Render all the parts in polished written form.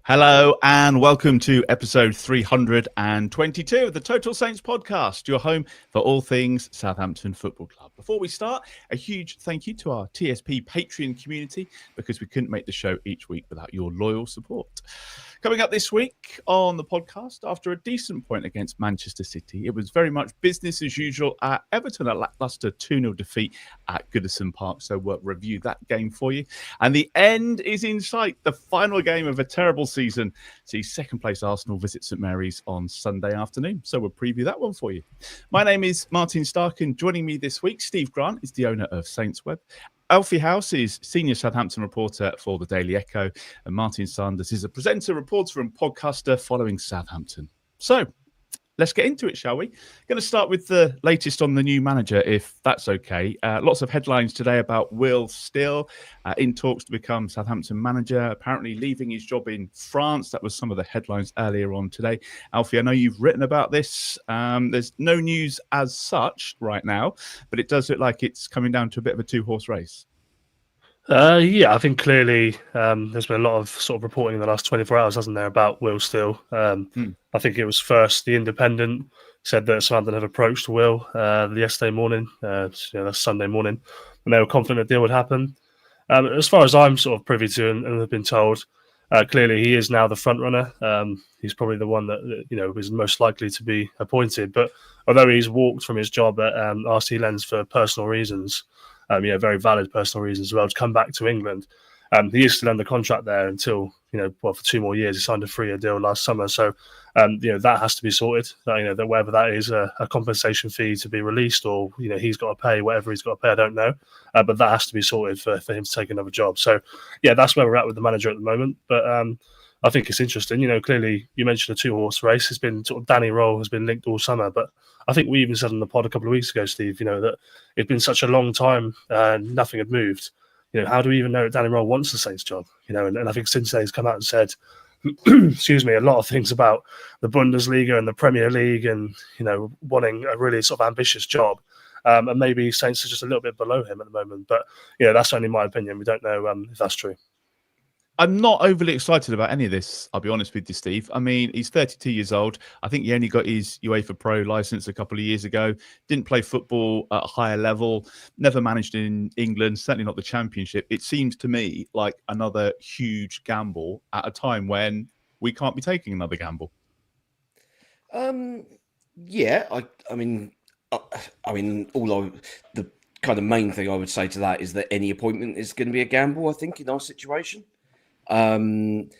Hello and welcome to episode 322 of the Total Saints podcast, your home for all things Southampton Football Club. Before we start, a huge thank you to our TSP Patreon community because we couldn't make the show each week without your loyal support. Coming up this week on the podcast, after a decent point against Manchester City, it was very much business as usual at Everton, a lacklustre 2-0 defeat at Goodison Park. So we'll review that game for you. And the end is in sight. The final game of a terrible season sees second place Arsenal visit St Mary's on Sunday afternoon. So we'll preview that one for you. My name is Martin Starke, and joining me this week, Steve Grant is the owner of SaintsWeb. Alfie House is senior Southampton reporter for the Daily Echo, and Martin Sanders is a presenter, reporter and podcaster following Southampton. So let's get into it, shall we? Going to start with the latest on the new manager, if that's okay. Lots of headlines today about Will Still in talks to become Southampton manager, apparently leaving his job in France. That was some of the headlines earlier on today. Alfie, I know you've written about this. There's no news as such right now, but it does look like it's coming down to a bit of a two-horse race. I think clearly there's been a lot of sort of reporting in the last 24 hours, hasn't there, about Will Still. I think it was first The Independent said that Southampton have approached Will yesterday morning, that's Sunday morning, and they were confident a deal would happen. As far as I'm sort of privy to and have been told, clearly he is now the front runner. He's probably the one that is most likely to be appointed. But although he's walked from his job at RC Lens for personal reasons, very valid personal reasons as well, to come back to England. He is still under contract there until, for 2 more years. He signed a 3-year deal last summer. So, that has to be sorted. That whether that is a compensation fee to be released or, he's got to pay whatever he's got to pay, I don't know. But that has to be sorted for him to take another job. So, that's where we're at with the manager at the moment. But I think it's interesting. Clearly you mentioned a two-horse race. It's been sort of Danny Roll has been linked all summer, but I think we even said on the pod a couple of weeks ago, Steve, that it'd been such a long time and nothing had moved. How do we even know that Danny Roll wants the Saints job? And I think since then he's come out and said, excuse me, a lot of things about the Bundesliga and the Premier League and, wanting a really sort of ambitious job. And maybe Saints are just a little bit below him at the moment. But, that's only my opinion. We don't know if that's true. I'm not overly excited about any of this, I'll be honest with you, Steve. I mean, he's 32 years old. I think he only got his UEFA Pro license a couple of years ago. Didn't play football at a higher level. Never managed in England, certainly not the Championship. It seems to me like another huge gamble at a time when we can't be taking another gamble. The kind of main thing I would say to that is that any appointment is going to be a gamble, I think, in our situation. The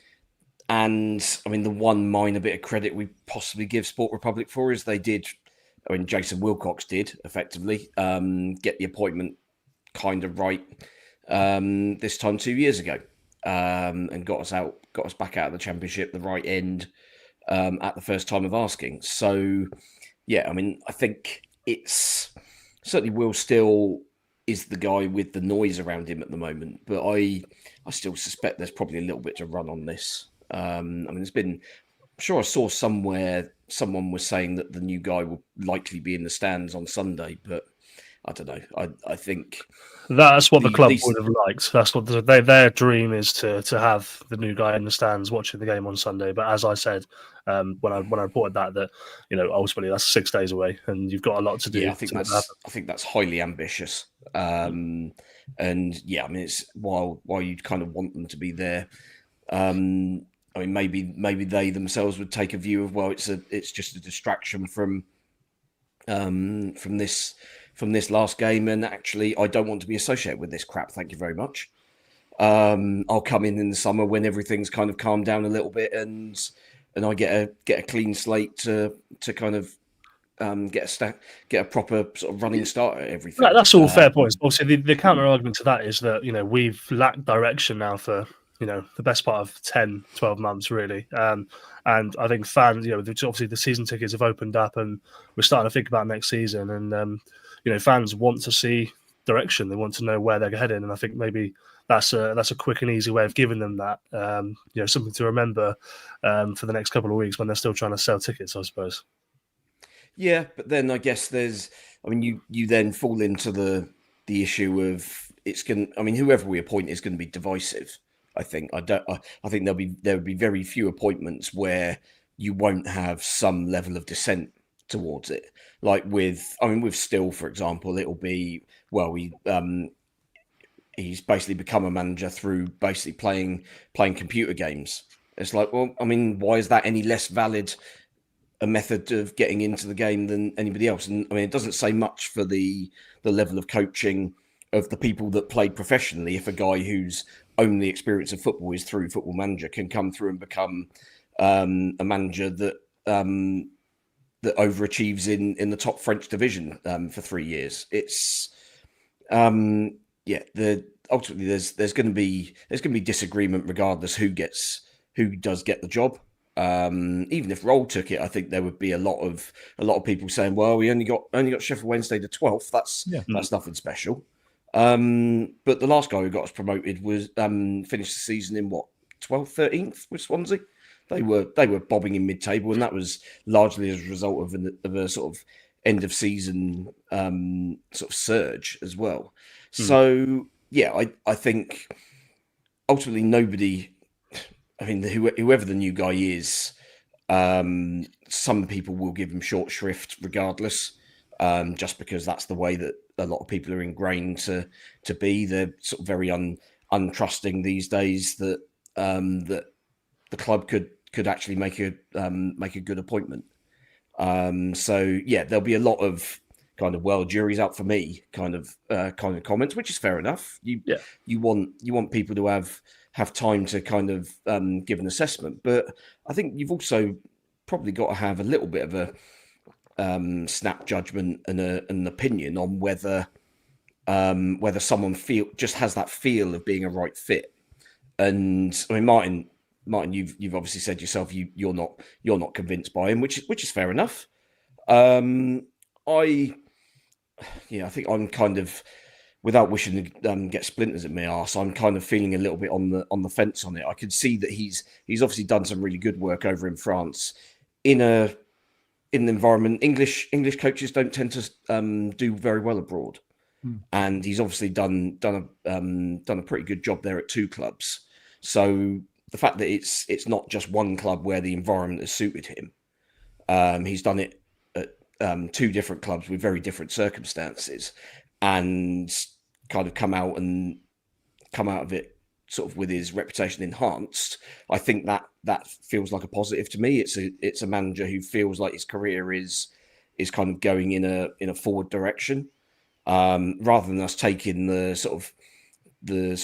one minor bit of credit we possibly give Sport Republic for is they did, Jason Wilcox did effectively get the appointment kind of right this time 2 years ago, and got us back out of the Championship the right end at the first time of asking. So, I think it's certainly Will Still is the guy with the noise around him at the moment, but I still suspect there's probably a little bit to run on this. There's been, I'm sure I saw somewhere someone was saying that the new guy will likely be in the stands on Sunday, but I don't know. I think that's what the club would have liked. That's what their dream is, to have the new guy in the stands watching the game on Sunday. But as I said, when I reported that ultimately that's 6 days away, and you've got a lot to do. Yeah, I think that's highly ambitious. It's while you'd kind of want them to be there. Maybe they themselves would take a view of, well, it's just a distraction from this last game, and actually I don't want to be associated with this crap. Thank you very much. I'll come in the summer when everything's kind of calmed down a little bit, and I get a clean slate to kind of get a proper sort of running start at everything. That's all fair points. Obviously, the counter argument to that is that we've lacked direction now for the best part of 10, 12 months, really. And I think fans, obviously the season tickets have opened up, and we're starting to think about next season. And fans want to see direction; they want to know where they're heading. And I think maybe that's a quick and easy way of giving them that. Something to remember for the next couple of weeks when they're still trying to sell tickets, I suppose. Yeah, but then I guess you then fall into the issue of whoever we appoint is going to be divisive. I think I think there would be very few appointments where you won't have some level of dissent towards it. Like with Still, for example, it'll be he's basically become a manager through basically playing computer games. It's like, well, I mean, why is that any less valid a method of getting into the game than anybody else? And I mean, it doesn't say much for the level of coaching of the people that played professionally. If a guy whose only experience of football is through Football Manager can come through and become a manager that that overachieves in the top French division for 3 years, it's ultimately there's going to be disagreement regardless who does get the job. Even if Roll took it, I think there would be a lot of people saying, "Well, we only got Sheffield Wednesday the 12th. That's nothing special." But the last guy who got us promoted was finished the season in 12th, 13th with Swansea. They were bobbing in mid-table, and that was largely as a result of a sort of end of season sort of surge as well. So yeah, I think ultimately nobody. I mean, whoever the new guy is, some people will give him short shrift regardless, just because that's the way that a lot of people are ingrained to be. They're sort of very untrusting these days that that the club could actually make a good appointment. So yeah, there'll be a lot of kind of, well, jury's out for me kind of comments, which is fair enough. You want people to have time to kind of give an assessment, but I think you've also probably got to have a little bit of a snap judgment and an opinion on whether someone just has that feel of being a right fit. And I mean, Martin, you've obviously said yourself you're not convinced by him, which is fair enough. I think I'm kind of, without wishing to get splinters in my arse, I'm kind of feeling a little bit on the fence on it. I can see that he's obviously done some really good work over in France in an environment. English coaches don't tend to do very well abroad, and he's obviously done a pretty good job there at two clubs. So the fact that it's not just one club where the environment has suited him, he's done it at two different clubs with very different circumstances, and kind of come out of it sort of with his reputation enhanced. I think that feels like a positive to me. It's a manager who feels like his career is kind of going in a forward direction, rather than us taking the sort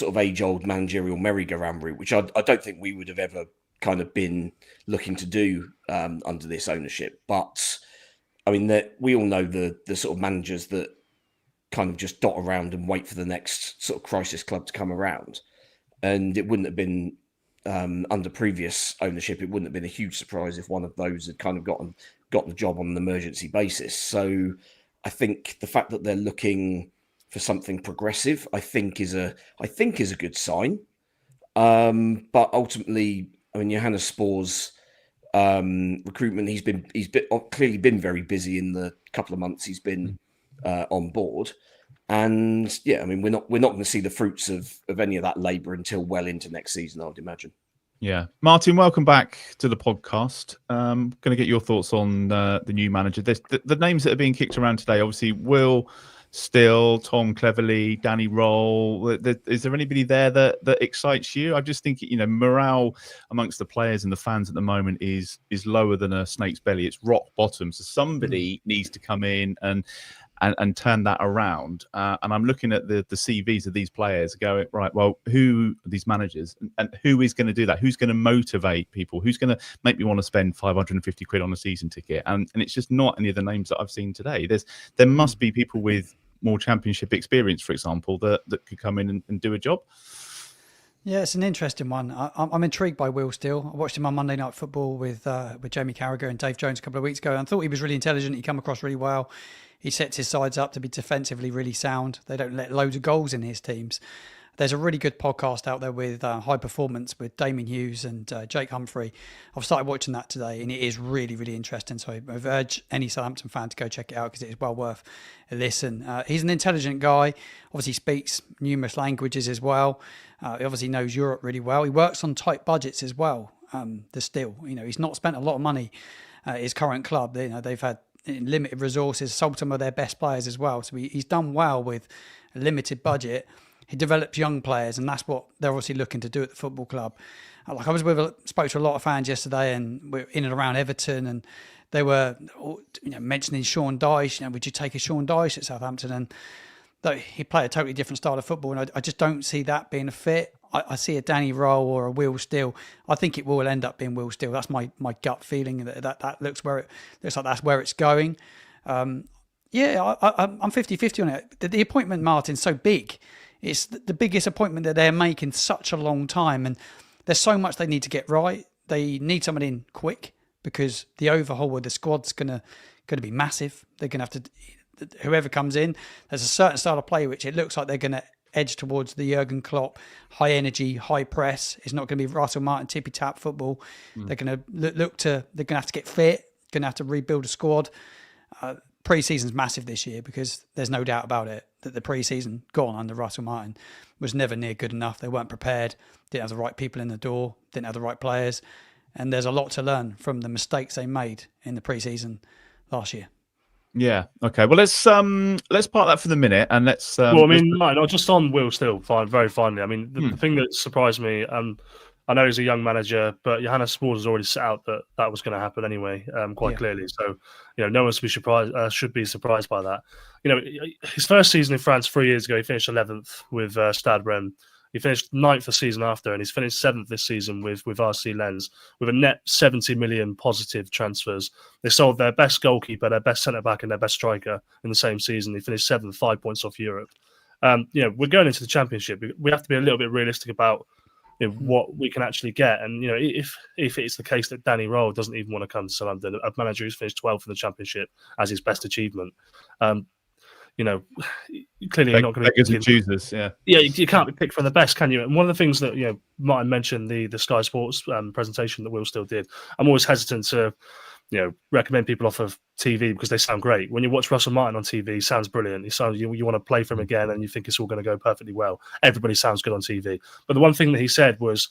of age-old managerial merry-go-round route, which I don't think we would have ever kind of been looking to do under this ownership. But I mean, we all know the sort of managers that kind of just dot around and wait for the next sort of crisis club to come around. And it wouldn't have been, under previous ownership, it wouldn't have been a huge surprise if one of those had kind of got the job on an emergency basis. So I think the fact that they're looking for something progressive, I think is a good sign. But ultimately, I mean, Johannes Spoor's recruitment, he's clearly been very busy in the couple of months he's been on board. And yeah, I mean, we're not going to see the fruits of any of that labour until well into next season, I would imagine. Yeah, Martin, welcome back to the podcast. Going to get your thoughts on the new manager. The names that are being kicked around today, obviously, Will Still, Tom Cleverley, Danny Roll. Is there anybody there that excites you? I just think, morale amongst the players and the fans at the moment is lower than a snake's belly. It's rock bottom. So somebody needs to come in and turn that around. And I'm looking at the CVs of these players going, right, well, who are these managers and who is going to do that? Who's going to motivate people? Who's going to make me want to spend 550 quid on a season ticket? And it's just not any of the names that I've seen today. There must be people with more championship experience, for example, that could come in and do a job. Yeah, it's an interesting one. I'm intrigued by Will Still. I watched him on Monday Night Football with Jamie Carragher and Dave Jones a couple of weeks ago, and thought he was really intelligent. He came across really well. He sets his sides up to be defensively really sound. They don't let loads of goals in his teams. There's a really good podcast out there with High Performance with Damien Hughes and Jake Humphrey. I've started watching that today, and it is really, really interesting. So I urge any Southampton fan to go check it out because it is well worth a listen. He's an intelligent guy. Obviously speaks numerous languages as well. He obviously knows Europe really well. He works on tight budgets as well. He's not spent a lot of money at his current club. They've had limited resources, sold some of their best players as well. So he's done well with a limited budget. He develops young players, and that's what they're obviously looking to do at the football club. Like I spoke to a lot of fans yesterday, and we're in and around Everton, and they were mentioning Sean Dyche. Would you take a Sean Dyche at Southampton? And though he played a totally different style of football, and I just don't see that being a fit. I see a Danny Rowe or a Will Steele. I think it will end up being Will Steele. That's my gut feeling. That looks like that's where it's going. I'm 50-50 on it. The appointment, Martin's so big. It's the biggest appointment that they're making in such a long time, and there's so much they need to get right. They need someone in quick because the overhaul of the squad's gonna be massive. They're gonna have to, whoever comes in, there's a certain style of play which it looks like they're gonna edge towards the Jurgen Klopp high energy, high press. It's not going to be Russell Martin tippy tap football. They're going to they're going to have to get fit. Going to have to rebuild a squad. Pre-season's massive this year because there's no doubt about it that the pre-season gone under Russell Martin was never near good enough. They weren't prepared, didn't have the right people in the door, didn't have the right players, and there's a lot to learn from the mistakes they made in the pre-season last year. Yeah. Okay. Well, let's park that for the minute, and let's. Not just on Will Steele. Very finally. I mean, the thing that surprised me, I know he's a young manager, but Johannes Spurs has already set out that was going to happen anyway, quite clearly. So, no one should be surprised by that. His first season in France 3 years ago, he finished 11th with Stade Rennes. He finished 9th the season after, and he's finished 7th this season with RC Lens, with a net 70 million positive transfers. They sold their best goalkeeper, their best centre-back, and their best striker in the same season. He finished 7th, 5 points off Europe. We're going into the Championship. We have to be a little bit realistic about what we can actually get. And, if it's the case that Danny Rowe doesn't even want to come to Southampton, a manager who's finished 12th in the Championship as his best achievement, clearly you're not going to get choosers. Yeah, you can't be picked from the best, can you? And one of the things that Martin mentioned, the Sky Sports presentation that Will Steele did. I'm always hesitant to recommend people off of TV because they sound great. When you watch Russell Martin on TV, he sounds brilliant. He sounds you want to play for him again, and you think it's all going to go perfectly well. Everybody sounds good on TV. But the one thing that he said was,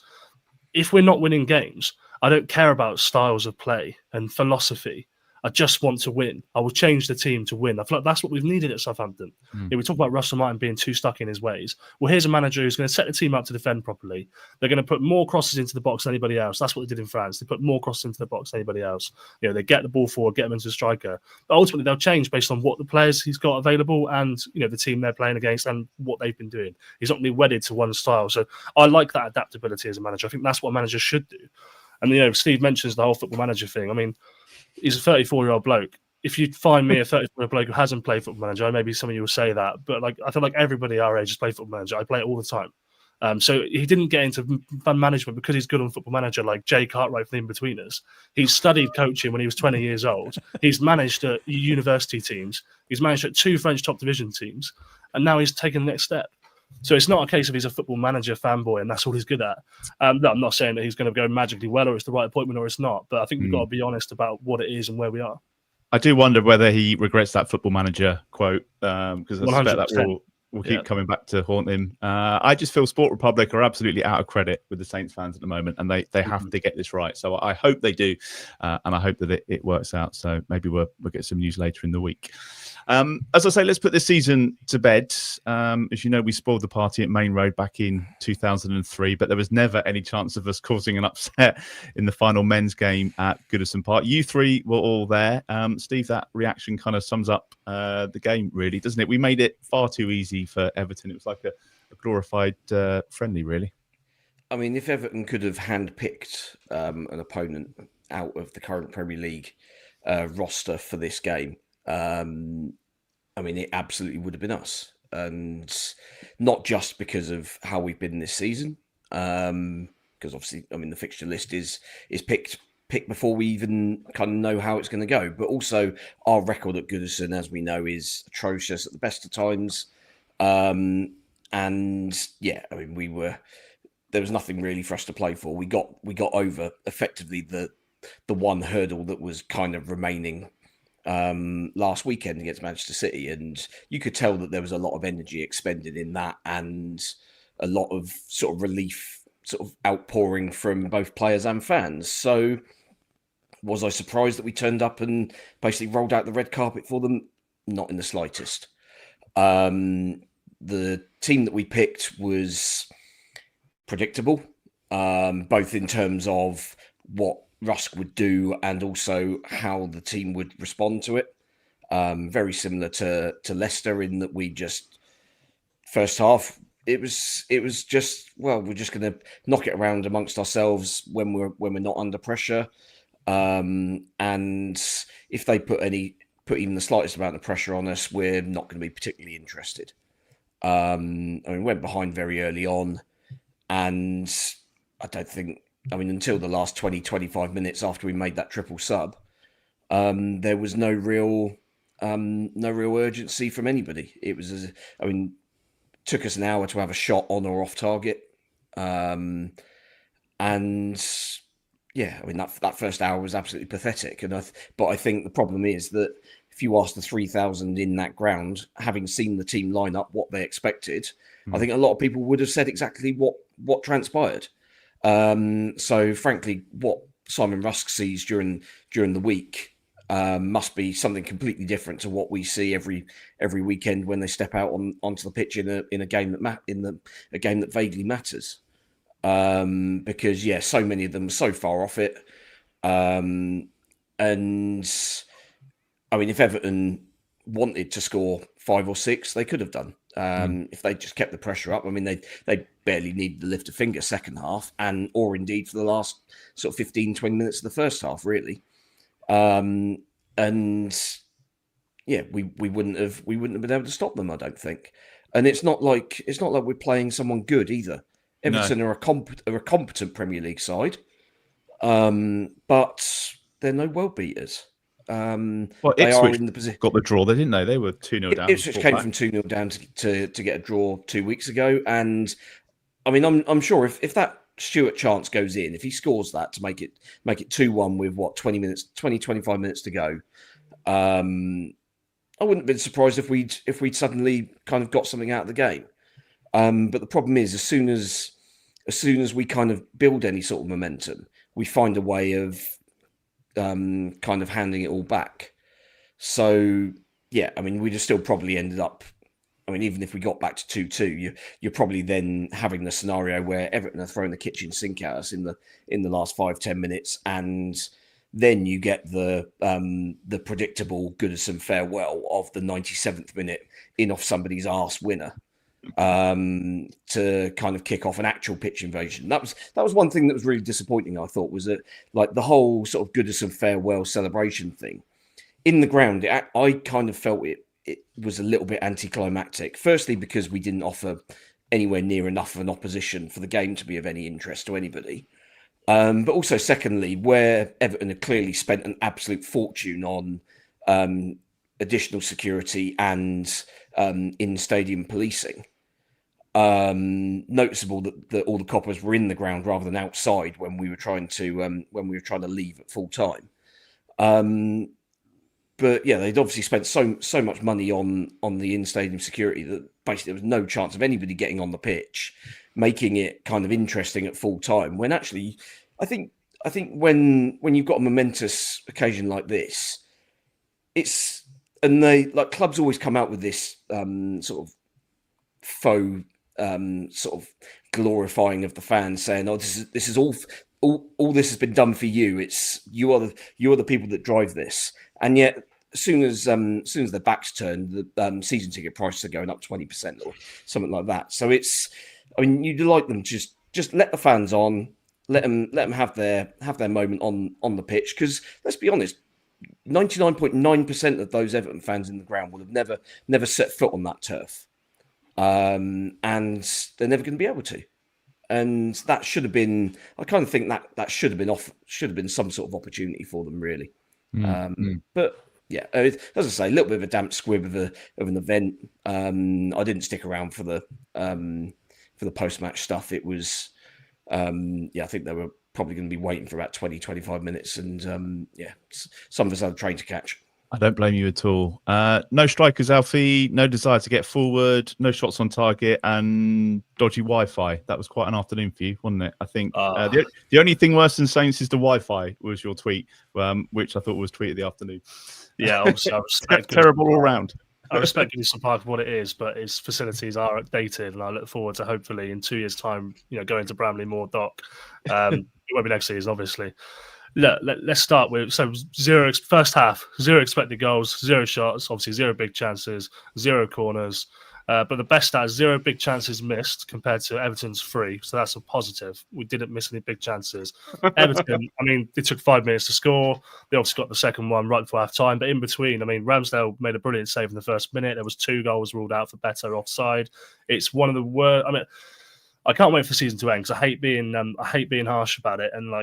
if we're not winning games, I don't care about styles of play and philosophy. I just want to win. I will change the team to win. I feel like that's what we've needed at Southampton. We talk about Russell Martin being too stuck in his ways. Well, here's a manager who's going to set the team up to defend properly. They're going to put more crosses into the box than anybody else. That's what they did in France. They put more crosses into the box than anybody else. They get the ball forward, get them into the striker. But ultimately, they'll change based on what the players he's got available and the team they're playing against and what they've been doing. He's not really wedded to one style. So I like that adaptability as a manager. I think that's what a manager should do. And Steve mentions the whole football manager thing. I mean, he's a 34-year-old bloke. If you find me a 34-year-old bloke who hasn't played Football Manager, maybe some of you will say that, but I feel like everybody our age has played Football Manager. I play it all the time. So he didn't get into fund management because he's good on Football Manager like Jay Cartwright from the Inbetweeners. He studied coaching when he was 20 years old. He's managed at university teams. He's managed at 2 French top division teams. And now he's taken the next step. So it's not a case of he's a Football Manager fanboy and that's all he's good at. I'm not saying that he's going to go magically well or it's the right appointment or it's not, but I think we've got to be honest about what it is and where we are. I do wonder whether he regrets that Football Manager quote because I suspect that will keep coming back to haunt him. I just feel Sport Republic are absolutely out of credit with the Saints fans at the moment, and they have to get this right. So I hope they do, and I hope that it works out. So maybe we'll get some news later in the week. As I say, let's put this season to bed. As you know, we spoiled the party at Main Road back in 2003, but there was never any chance of us causing an upset in the final men's game at Goodison Park. You three were all there. Steve, that reaction kind of sums up the game, really, doesn't it? We made it far too easy for Everton. It was like a glorified friendly, really. I mean, if Everton could have handpicked an opponent out of the current Premier League roster for this game, I mean, it absolutely would have been us. And not just because of how we've been this season, because obviously, I mean, the fixture list is picked before we even kind of know how it's going to go, but also our record at Goodison, as we know, is atrocious at the best of times. And yeah, I mean, there was nothing really for us to play for. We got over effectively the one hurdle that was kind of remaining last weekend against Manchester City, and you could tell that there was a lot of energy expended in that, and a lot of sort of relief sort of outpouring from both players and fans. So was I surprised that we turned up and basically rolled out the red carpet for them? Not in the slightest. The team that we picked was predictable, both in terms of what Rusk would do and also how the team would respond to it. Very similar to Leicester in that we just first half it was just, well, we're just going to knock it around amongst ourselves when we're not under pressure, and if they put even the slightest amount of pressure on us, we're not going to be particularly interested. I mean, we went behind very early on, and I don't think, I mean, until the last 20-25 minutes after we made that triple sub, there was no real urgency from anybody. It was, took us an hour to have a shot on or off target. And yeah, I mean, that first hour was absolutely pathetic. But I think the problem is that if you ask the 3,000 in that ground, having seen the team line up what they expected, I think a lot of people would have said exactly what transpired. So frankly, what Simon Rusk sees during the week must be something completely different to what we see every weekend when they step out onto the pitch in a game a game that vaguely matters. Because yeah, so many of them are so far off it. And I mean, if Everton wanted to score 5 or 6, they could have done. If they just kept the pressure up. I mean, they barely needed to lift a finger second half, or indeed for the last sort of 15-20 minutes of the first half, really. And yeah, we wouldn't have been able to stop them, I don't think. And it's not like we're playing someone good either. Everton are a competent Premier League side, but they're no world beaters. Well, they Ipswich are in the position. Got the draw, they didn't they? They were 2-0 down. Ipswich came from 2-0 down to get a draw 2 weeks ago, and I mean, I'm sure if that Stuart chance goes in, if he scores that to make it 2-1 with 25 minutes to go, I wouldn't have been surprised if we'd suddenly kind of got something out of the game. But the problem is, as soon as we kind of build any sort of momentum, we find a way of kind of handing it all back. So yeah, I mean, we'd have still probably ended up. I mean, even if we got back to 2-2, you're probably then having the scenario where Everton are throwing the kitchen sink at us in the last 5-10 minutes, and then you get the predictable Goodison farewell of the 97th minute in off somebody's arse winner to kind of kick off an actual pitch invasion. That was one thing that was really disappointing, I thought, was that like the whole sort of Goodison farewell celebration thing in the ground. I kind of felt it was a little bit anticlimactic. Firstly, because we didn't offer anywhere near enough of an opposition for the game to be of any interest to anybody. But also, secondly, where Everton had clearly spent an absolute fortune on additional security and in-stadium policing. Noticeable that all the coppers were in the ground rather than outside when we were trying to leave at full time. But yeah, they'd obviously spent so much money on the in-stadium security that basically there was no chance of anybody getting on the pitch, making it kind of interesting at full time. When actually, I think when you've got a momentous occasion like this, clubs always come out with this sort of faux sort of glorifying of the fans, saying, "Oh, this is all this has been done for you. It's you are the people that drive this." And yet, as soon as their backs turned, the season ticket prices are going up 20% or something like that. So you'd like them to just let the fans on, let them have their moment on the pitch, because let's be honest, 99.9% of those Everton fans in the ground would have never set foot on that turf, and they're never going to be able to. And that should have been. I kind of think that should have been some sort of opportunity for them, really. But Yeah, as I say, a little bit of a damp squib of an event. I didn't stick around for the post-match stuff. It was, I think they were probably going to be waiting for about 20, 25 minutes. And some of us had a train to catch. I don't blame you at all. No strikers, Alfie. No desire to get forward. No shots on target, and dodgy Wi-Fi. That was quite an afternoon for you, wasn't it? I think the only thing worse than Saints is the Wi-Fi. Was your tweet, which I thought was tweet of the afternoon. Yeah, obviously, I respect terrible all round. I respect Goodison Park for what it is, but its facilities are outdated, and I look forward to hopefully in 2 years' time, going to Bramley Moor Dock. It won't be next season, obviously. Let's start with first half, 0 expected goals, 0 shots, obviously 0 big chances, 0 corners. But the best stat is 0 big chances missed compared to Everton's 3. So that's a positive. We didn't miss any big chances. Everton, it took 5 minutes to score. They obviously got the second one right before half time. But in between, Ramsdale made a brilliant save in the first minute. There was 2 goals ruled out for better offside. It's one of the worst. I can't wait for season to end because I hate being harsh about it. And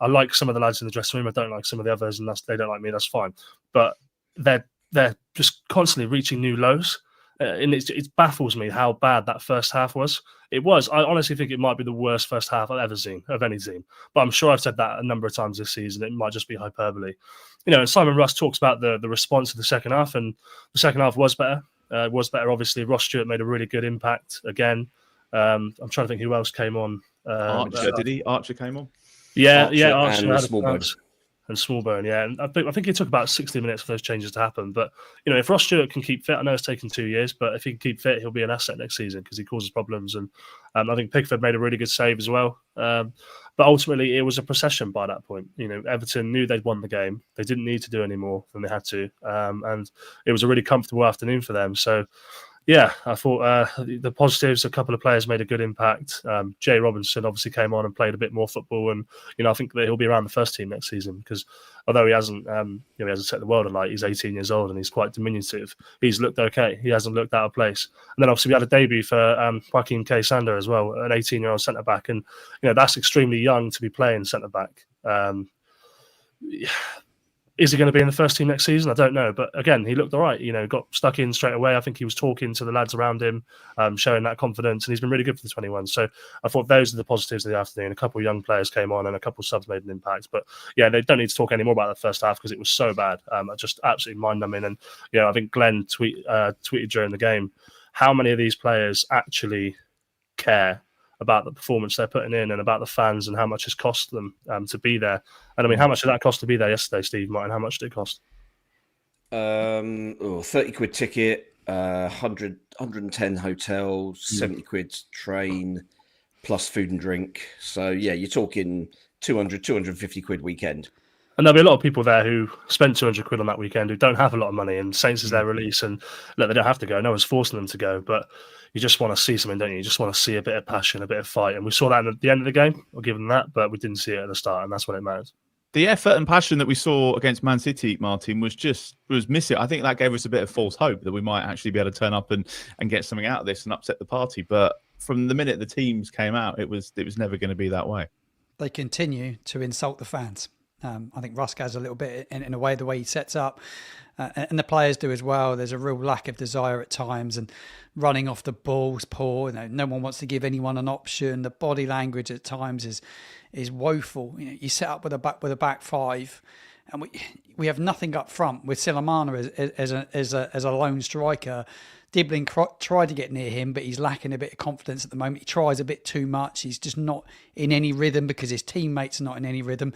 I like some of the lads in the dressing room. I don't like some of the others, and they don't like me. That's fine. But they're just constantly reaching new lows. And it baffles me how bad that first half was. It was. I honestly think it might be the worst first half I've ever seen of any team. But I'm sure I've said that a number of times this season. It might just be hyperbole. And Simon Rusk talks about the response to the second half, and the second half was better. Obviously. Ross Stewart made a really good impact again. I'm trying to think who else came on. Archer, did he? Archer came on? Yeah, Archer and Smallbone. And Smallbone, yeah. And I think it took about 60 minutes for those changes to happen. But, if Ross Stewart can keep fit, I know it's taken 2 years, but if he can keep fit, he'll be an asset next season because he causes problems. And I think Pickford made a really good save as well. But ultimately, it was a procession by that point. Everton knew they'd won the game. They didn't need to do any more than they had to. And it was a really comfortable afternoon for them. So, yeah, I thought the positives, a couple of players made a good impact. Jay Robinson obviously came on and played a bit more football, and I think that he'll be around the first team next season because although he hasn't set the world alight, he's 18 years old and he's quite diminutive. He's looked okay. He hasn't looked out of place. And then obviously we had a debut for Joaquin K. Sander as well, an 18-year-old centre back, and that's extremely young to be playing centre back. Is he going to be in the first team next season? I don't know. But again, he looked all right. Got stuck in straight away. I think he was talking to the lads around him, showing that confidence, and he's been really good for the 21. So I thought those are the positives of the afternoon. A couple of young players came on and a couple of subs made an impact. But yeah, they don't need to talk anymore about the first half because it was so bad. Just absolutely mind-numbing. And I think Glenn tweeted during the game, how many of these players actually care about the performance they're putting in and about the fans and how much it's cost them to be there. And how much did that cost to be there yesterday, Steve Martin? How much did it cost? 30 quid ticket, 110 hotel, 70 quid train, plus food and drink. So yeah, you're talking 250 quid weekend. And there'll be a lot of people there who spent 200 quid on that weekend who don't have a lot of money, and Saints is their release, and look, they don't have to go. No one's forcing them to go, but you just want to see something, don't you? You just want to see a bit of passion, a bit of fight. And we saw that at the end of the game. I'll give them that, but we didn't see it at the start, and that's when it matters. The effort and passion that we saw against Man City, Martin, was missing. I think that gave us a bit of false hope that we might actually be able to turn up and get something out of this and upset the party. But from the minute the teams came out, it was never going to be that way. They continue to insult the fans. I think Rusk has a little bit in a way, the way he sets up, and the players do as well. There's a real lack of desire at times, and running off the ball's poor. No one wants to give anyone an option. The body language at times is woeful. You set up with a back five, and we have nothing up front with Silamana as a lone striker. Dibbling tried to get near him, but he's lacking a bit of confidence at the moment. He tries a bit too much. He's just not in any rhythm because his teammates are not in any rhythm.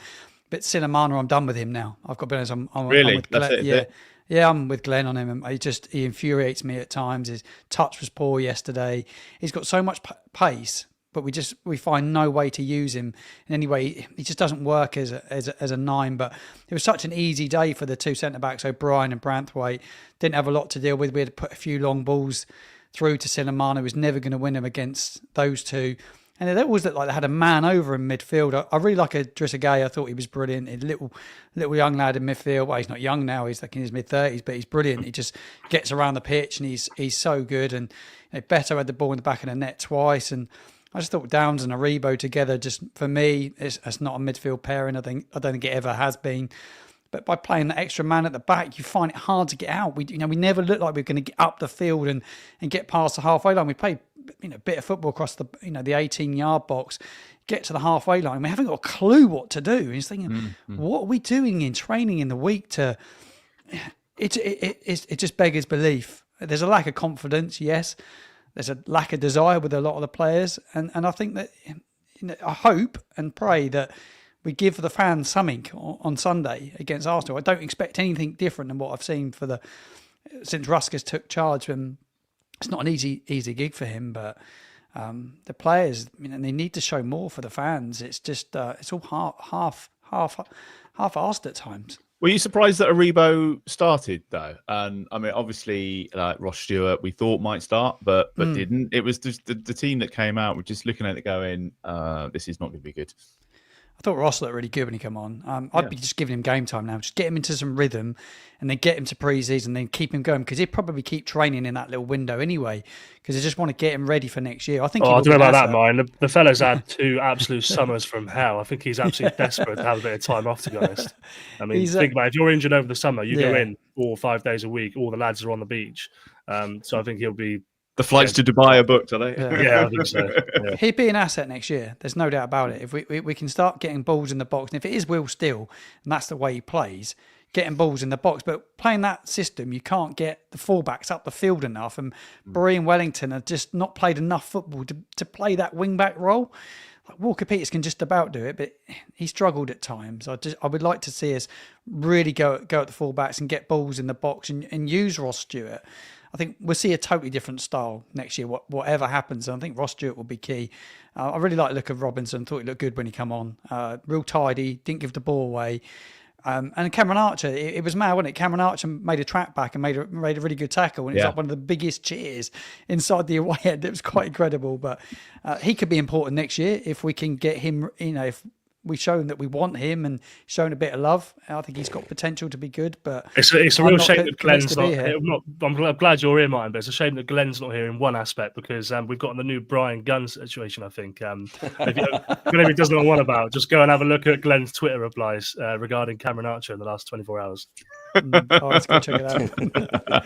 But Silamana, I'm done with him now. I've got to be honest. I'm with Glenn. Yeah, I'm with Glenn on him. He infuriates me at times. His touch was poor yesterday. He's got so much pace, but we find no way to use him in any way. He just doesn't work as a 9. But it was such an easy day for the two centre backs, O'Brien and Branthwaite. Didn't have a lot to deal with. We had to put a few long balls through to Silamana, who was never going to win them against those two. And they always looked like they had a man over in midfield. I really like Idrissa Gueye. I thought he was brilliant. A little young lad in midfield. Well, he's not young now. He's like in his mid-30s, but he's brilliant. He just gets around the pitch and he's so good. And Beto had the ball in the back of the net twice. And I just thought Downs and Aribo together, just for me, it's not a midfield pairing. I don't think it ever has been. But by playing that extra man at the back, you find it hard to get out. We never looked like we were going to get up the field and get past the halfway line. We played a bit of football across the 18-yard box, get to the halfway line. We haven't got a clue what to do. He's thinking, what are we doing in training in the week to? It just beggars belief. There's a lack of confidence, yes. There's a lack of desire with a lot of the players, and I think that I hope and pray that we give the fans something on Sunday against Arsenal. I don't expect anything different than what I've seen since Rusk has took charge. And it's not an easy gig for him, but the players, they need to show more for the fans. It's just it's all half-assed at times. Were you surprised that Aribo started though? And I mean, obviously, like Ross Stewart, we thought might start, but didn't. It was just the team that came out. We're just looking at it, going, "This is not going to be good." I thought Ross looked really good when he came on. I'd be just giving him game time now. Just get him into some rhythm and then get him to pre-season and then keep him going, because he'd probably keep training in that little window anyway, because they just want to get him ready for next year. I think. I don't know about that, Martin. The fella's had 2 absolute summers from hell. I think he's absolutely desperate to have a bit of time off, to be honest. I mean, think about it. If you're injured over the summer, you go in 4 or 5 days a week. All the lads are on the beach. So I think he'll be... The flights to Dubai are booked, are they? Yeah, I think so. Yeah. He'd be an asset next year. There's no doubt about it. If we can start getting balls in the box, and if it is Will Steele, and that's the way he plays, getting balls in the box. But playing that system, you can't get the fullbacks up the field enough. And Bury and Wellington have just not played enough football to play that wing-back role. Like Walker Peters can just about do it, but he struggled at times. I would like to see us really go at the fullbacks and get balls in the box and use Ross Stewart. I think we'll see a totally different style next year, whatever happens. And I think Ross Stewart will be key. I really like the look of Robinson. Thought he looked good when he came on. Real tidy, didn't give the ball away. And Cameron Archer, it was mad, wasn't it? Cameron Archer made a track back and made a really good tackle. And it was like one of the biggest cheers inside the away end. It was quite incredible. But he could be important next year if we can get him, if we've shown that we want him and shown a bit of love. I think he's got potential to be good, but it's a real shame that Glenn's not here. I'm glad you're here, Martin, but it's a shame that Glenn's not here in one aspect, because we've got the new Brian Gunn situation, I think. If he doesn't know what about, just go and have a look at Glenn's Twitter replies regarding Cameron Archer in the last 24 hours. Let's go check it out.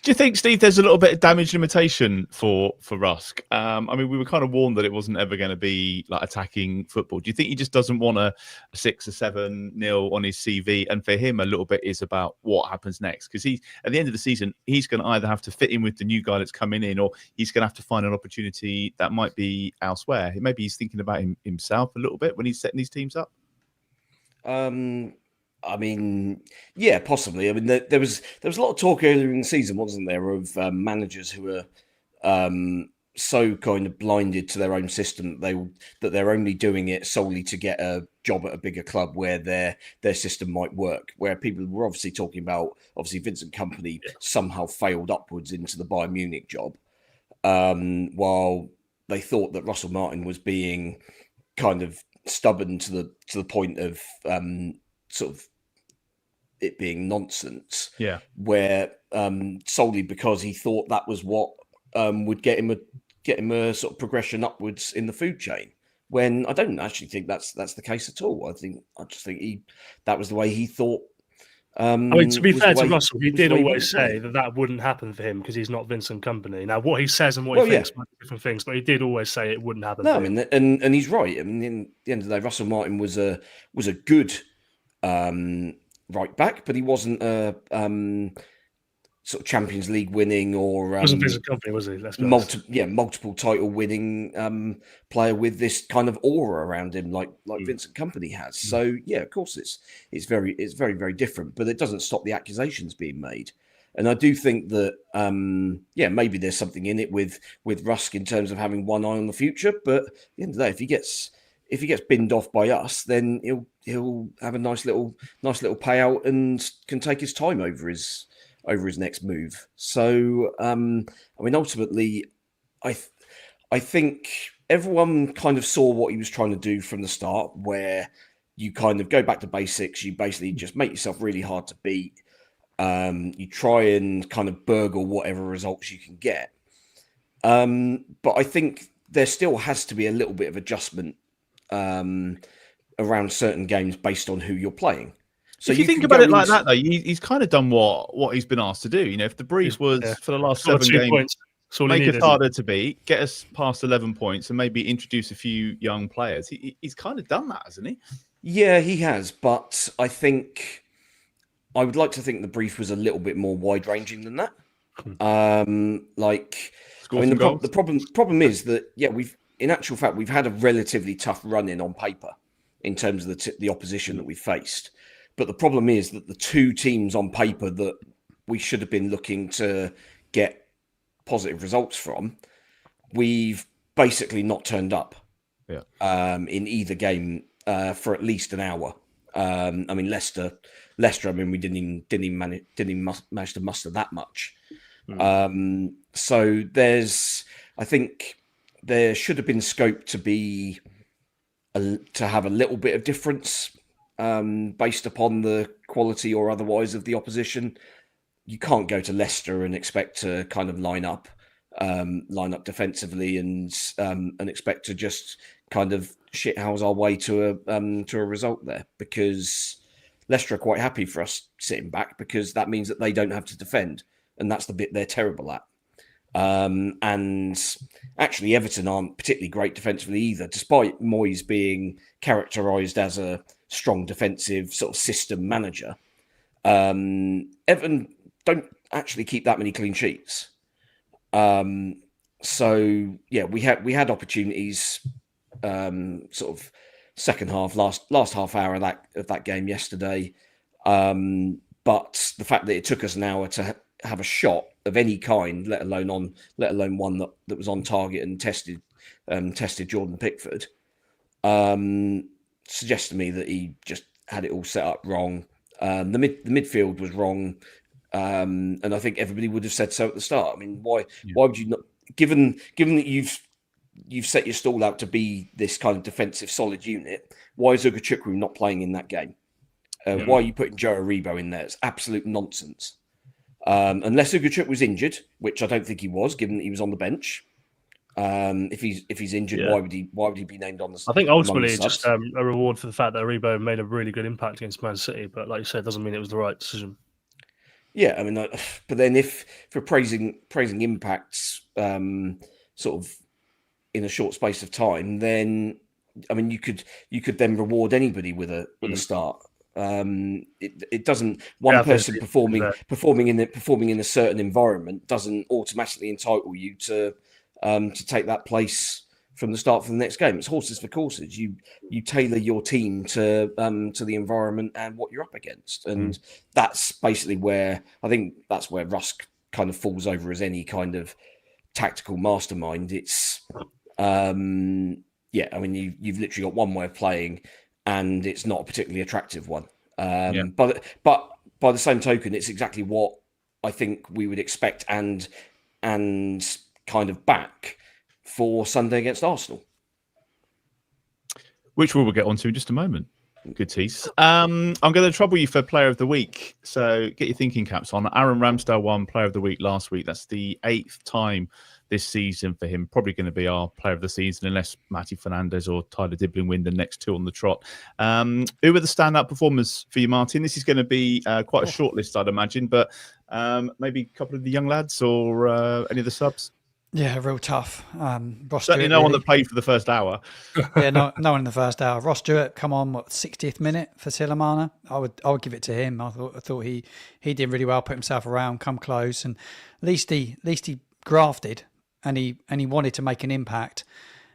Do you think, Steve, there's a little bit of damage limitation for Rusk? I mean, we were kind of warned that it wasn't ever going to be like attacking football. Do you think he just doesn't want a 6 or 7-0 on his CV? And for him, a little bit is about what happens next, because at the end of the season, he's going to either have to fit in with the new guy that's coming in, or he's going to have to find an opportunity that might be elsewhere. Maybe he's thinking about himself a little bit when he's setting these teams up. I mean, yeah, possibly. I mean, there was a lot of talk earlier in the season, wasn't there, of managers who are so kind of blinded to their own system that they're only doing it solely to get a job at a bigger club where their system might work. Where people were obviously talking about, Vincent Kompany somehow failed upwards into the Bayern Munich job, while they thought that Russell Martin was being kind of stubborn to the point of sort of it being nonsense. Yeah. Where solely because he thought that was what would get him a sort of progression upwards in the food chain. When I don't actually think that's the case at all. I just think that was the way he thought. I mean, to be fair to Russell, he did always say that wouldn't happen for him because he's not Vincent Kompany. Now, what he says and what he thinks might be different things, but he did always say it wouldn't happen. No, I mean, and he's right. I mean, in the end of the day, Russell Martin was a good right back, but he wasn't a sort of Champions League winning or wasn't Vincent Kompany, was he? Multiple title winning player with this kind of aura around him, like Vincent Kompany has. So yeah, of course it's very very different, but it doesn't stop the accusations being made. And I do think that maybe there's something in it with Rusk in terms of having one eye on the future. But at the end of the day, if he gets binned off by us, then he'll have a nice little payout and can take his time over his next move. So I mean, ultimately, I think everyone kind of saw what he was trying to do from the start, where you kind of go back to basics. You basically just make yourself really hard to beat. You try and kind of burgle whatever results you can get. But I think there still has to be a little bit of adjustment around certain games based on who you're playing. So if you think about it like that, though, he's kind of done what he's been asked to do. If the brief was for the last 7 games, make us harder to beat, get us past 11 points, and maybe introduce a few young players, he's kind of done that, hasn't he? Yeah, he has. But I would like to think the brief was a little bit more wide-ranging than that. The problem is that in actual fact we've had a relatively tough run-in on paper in terms of the opposition that we faced. But the problem is that the two teams on paper that we should have been looking to get positive results from, we've basically not turned up in either game for at least an hour. Leicester. We didn't even manage to muster that much. So I think there should have been scope to have a little bit of difference based upon the quality or otherwise of the opposition. You can't go to Leicester and expect to kind of line up defensively and expect to just kind of shithouse our way to a result there, because Leicester are quite happy for us sitting back, because that means that they don't have to defend, and that's the bit they're terrible at. And actually, Everton aren't particularly great defensively either, despite Moyes being characterised as a strong defensive sort of system manager. Everton don't actually keep that many clean sheets. So yeah, we had opportunities, sort of second half, last half hour of that game yesterday. But the fact that it took us an hour to have a shot of any kind, let alone one that was on target and tested Jordan Pickford, suggests to me that he just had it all set up wrong. The midfield was wrong, and I think everybody would have said so at the start. I mean, why would you not? Given that you've set your stall out to be this kind of defensive solid unit, why is Ugochukwu not playing in that game? Why are you putting Joe Aribo in there? It's absolute nonsense. Unless Ugochukwu was injured, which I don't think he was, given that he was on the bench. If he's injured, why would he be named on the? I think ultimately it's just a reward for the fact that Aribo made a really good impact against Man City, but like you said, it doesn't mean it was the right decision. Yeah, I mean, but then if for praising impacts, sort of in a short space of time, then I mean you could then reward anybody with a start. It doesn't. One person performing in a certain environment doesn't automatically entitle you to take that place from the start for the next game. It's horses for courses. You tailor your team to the environment and what you're up against, and that's basically where I think that's where Rusk kind of falls over as any kind of tactical mastermind. It's I mean you've literally got one way of playing, and it's not a particularly attractive one. But by the same token, it's exactly what I think we would expect and kind of back for Sunday against Arsenal, which we will get onto in just a moment. Good tease. I'm going to trouble you for Player of the Week, so get your thinking caps on. Aaron Ramsdale won Player of the Week last week. That's the 8th time this season for him. Probably going to be our Player of the Season unless Matty Fernandez or Tyler Diblin win the next two on the trot. Who are the standout performers for you, Martin? This is going to be quite a short list, I'd imagine, but maybe a couple of the young lads or any of the subs? Yeah, real tough. Ross Certainly Stewart, no one that played for the first hour. Yeah, no one in the first hour. Ross Stewart come on 60th minute for Silamana. I would give it to him. I thought he did really well, put himself around, come close, and at least he grafted and he wanted to make an impact.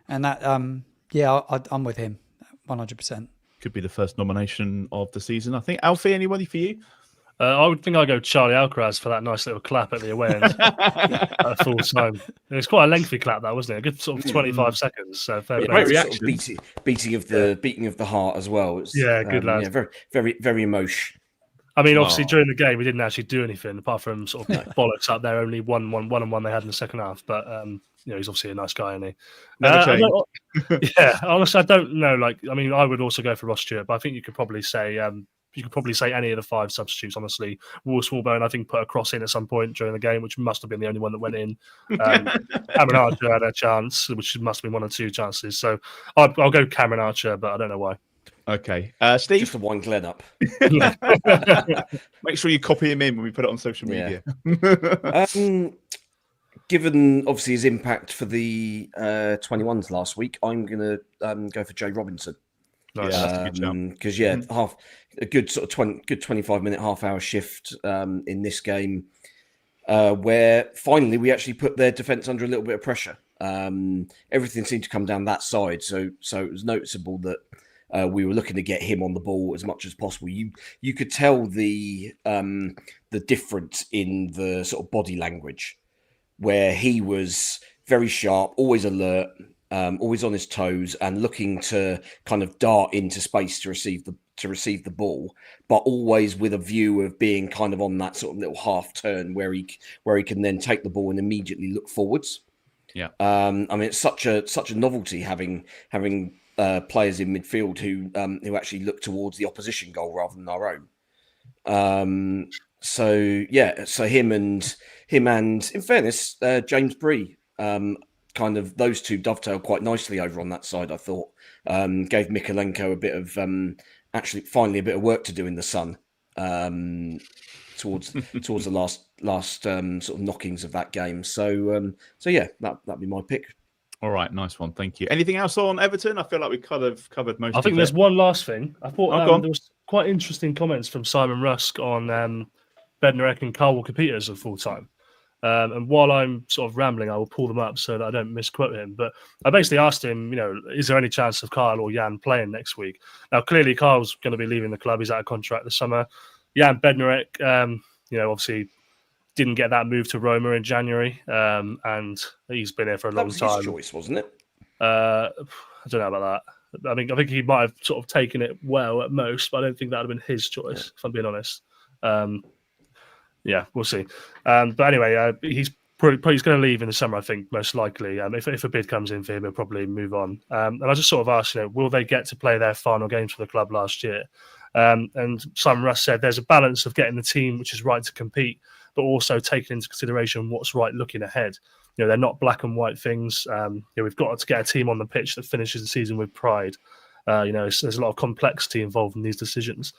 And that I'm with him 100%. Could be the first nomination of the season, I think. Alfie, anybody for you? I would think I'd go Charlie Alcaraz for that nice little clap at the away end at full time. It was quite a lengthy clap, that wasn't it? A good sort of 25 seconds. So great reaction. Sort of beating of the heart as well. It's, good lad. Yeah, very, very, very emotional. I mean, obviously during the game we didn't actually do anything apart from sort of bollocks up there. Only one on one they had in the second half, but he's obviously a nice guy, isn't he? Honestly, I don't know. I would also go for Ross Stewart, but I think you could probably say any of the 5 substitutes, honestly. Wolves-Smallbone, I think, put a cross in at some point during the game, which must have been the only one that went in. Cameron Archer had a chance, which must have been 1 or 2 chances. So I'll go Cameron Archer, but I don't know why. Okay. Steve? Just to wind Glenn up. Make sure you copy him in when we put it on social media. Given obviously his impact for the 21s last week, I'm going to go for Jay Robinson. Nice. Yeah, that's a good shout. Because a good sort of 25-minute, half-hour shift in this game, where finally we actually put their defence under a little bit of pressure. Everything seemed to come down that side, so it was noticeable that we were looking to get him on the ball as much as possible. You could tell the difference in the sort of body language, where he was very sharp, always alert, always on his toes, and looking to kind of dart into space to receive the ball, but always with a view of being kind of on that sort of little half turn where he can then take the ball and immediately look forwards. Yeah, I mean, it's such a novelty having players in midfield who actually look towards the opposition goal rather than our own. So him and in fairness, James Bree, kind of those two dovetail quite nicely over on that side. I thought gave Mikolenko a bit of finally a bit of work to do in the sun towards the last sort of knockings of that game. So yeah, that'd be my pick. All right, nice one, thank you. Anything else on Everton? I feel like we kind of covered most. I think there's one last thing. I thought there was quite interesting comments from Simon Rusk on Bednarek and Carl Walker-Peters at full time. And while I'm sort of rambling, I will pull them up so that I don't misquote him. But I basically asked him, is there any chance of Kyle or Jan playing next week? Now, clearly, Kyle's going to be leaving the club. He's out of contract this summer. Jan Bednarek, obviously didn't get that move to Roma in January, and he's been here for a long time. That was his choice, wasn't it? I don't know about that. I think he might have sort of taken it well at most, but I don't think that would have been his choice, if I'm being honest. Yeah, we'll see. But anyway, he's going to leave in the summer, I think, most likely. If a bid comes in for him, he'll probably move on. And I just sort of asked, will they get to play their final games for the club last year? And Simon Russ said there's a balance of getting the team which is right to compete, but also taking into consideration what's right looking ahead. They're not black and white things. We've got to get a team on the pitch that finishes the season with pride. There's a lot of complexity involved in these decisions.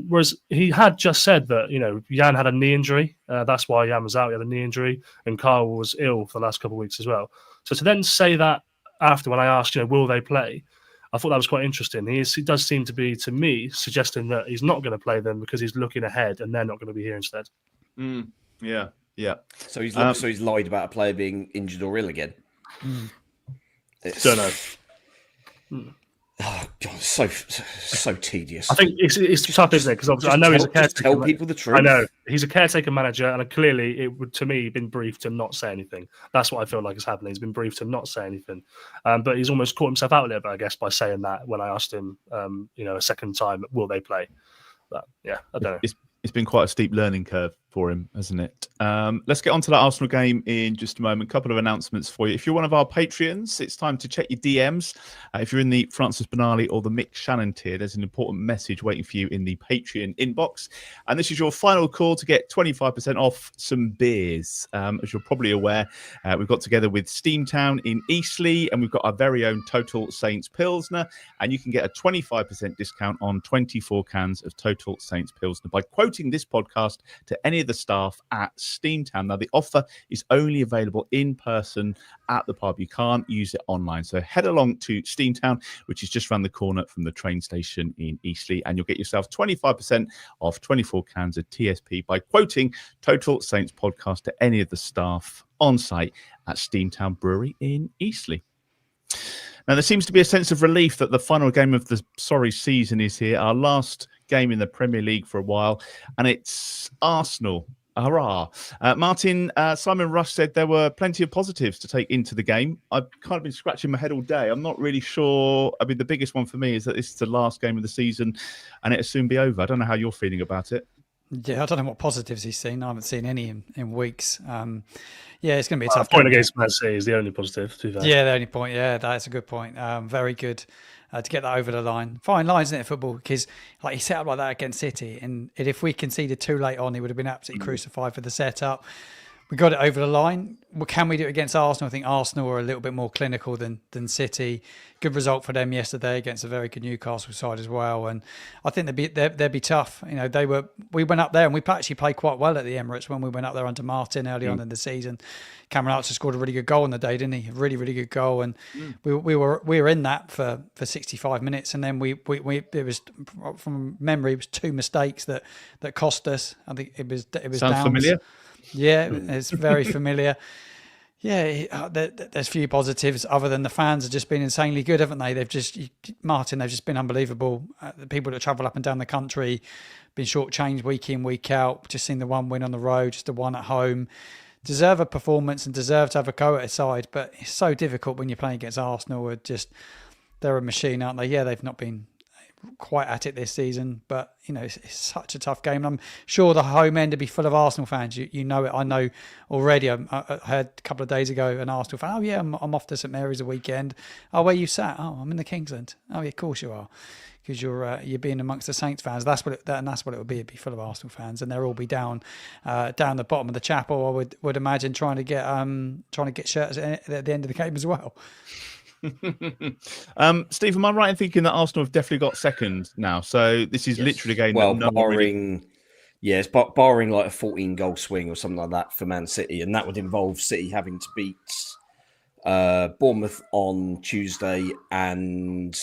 Whereas he had just said that, Jan had a knee injury. That's why Jan was out. He had a knee injury, and Kyle was ill for the last couple of weeks as well. So to then say that after, when I asked, will they play? I thought that was quite interesting. He does seem to be, to me, suggesting that he's not going to play them because he's looking ahead and they're not going to be here instead. Yeah. So he's lied about a player being injured or ill again. Don't know. Oh God, so tedious. I think it's tough, isn't it? Because obviously I know he's a caretaker. Tell people the truth. I know he's a caretaker manager, and clearly it would, to me, been briefed to not say anything. That's what I feel like is happening. He's been briefed to not say anything, but he's almost caught himself out a little bit, I guess, by saying that when I asked him, a second time, will they play? But yeah, I don't know. It's been quite a steep learning curve for him, hasn't it? Let's get on to that Arsenal game in just a moment. A couple of announcements for you. If you're one of our Patreons, it's time to check your DMs. If you're in the Francis Benali or the Mick Shannon tier, there's an important message waiting for you in the Patreon inbox. And this is your final call to get 25% off some beers. As you're probably aware, we've got together with Steamtown in Eastleigh, and we've got our very own Total Saints Pilsner. And you can get a 25% discount on 24 cans of Total Saints Pilsner by quoting this podcast to any of the staff at Steamtown. Now, the offer is only available in person at the pub. You can't use it online. So head along to Steamtown, which is just around the corner from the train station in Eastleigh, and you'll get yourself 25% off 24 cans of TSP by quoting Total Saints Podcast to any of the staff on site at Steamtown Brewery in Eastleigh. Now, there seems to be a sense of relief that the final game of the season is here, our last game in the Premier League for a while, and it's Arsenal. Hurrah. Martin, Simon Rush said there were plenty of positives to take into the game. I've kind of been scratching my head all day. I'm not really sure. I mean, the biggest one for me is that this is the last game of the season and it'll soon be over. I don't know how you're feeling about it. Yeah, I don't know what positives he's seen. I haven't seen any in weeks. Yeah, it's going to be a tough point game. Against Man City is the only positive. Yeah, the only point. Yeah, that's a good point. Very good to get that over the line. Fine line, isn't it, football? Because he set up like that against City, and if we conceded too late on, he would have been absolutely crucified for the setup. we got it over the line. Well, can we do it against Arsenal? I think Arsenal are a little bit more clinical than City. Good result for them yesterday against a very good Newcastle side as well. And I think they'd be tough. You know, we went up there and we actually played quite well at the Emirates when we went up there under Martin early on in the season. Cameron Archer scored a really good goal on the day, didn't he? A really, really good goal. And we were in that for 65 minutes. And then it was, from memory, it was 2 mistakes that cost us. I think it was Sounds Downs. familiar. Yeah, it's very familiar. Yeah, there's few positives other than the fans have just been insanely good, haven't they? They've just been unbelievable. The people that travel up and down the country, been shortchanged week in, week out. Just seen the 1 win on the road, just the 1 at home. Deserve a performance and deserve to have a go at a side, but it's so difficult when you're playing against Arsenal. They're a machine, aren't they? Yeah, they've not been quite at it this season, but you know, it's such a tough game. I'm sure the home end will be full of Arsenal fans. You know it. I know already. I heard a couple of days ago an Arsenal fan. Oh yeah, I'm off to St Mary's a weekend. Oh, where you sat? Oh, I'm in the Kingsland. Oh yeah, of course you are, because you're being amongst the Saints fans. That's what it would be. It'd be full of Arsenal fans, and they'll all be down the bottom of the chapel. I would imagine trying to get shirts at the end of the game as well. Steve, am I right in thinking that Arsenal have definitely got second now? So this is literally a game. Well, that barring like a 14-goal swing or something like that for Man City, and that would involve City having to beat Bournemouth on Tuesday, and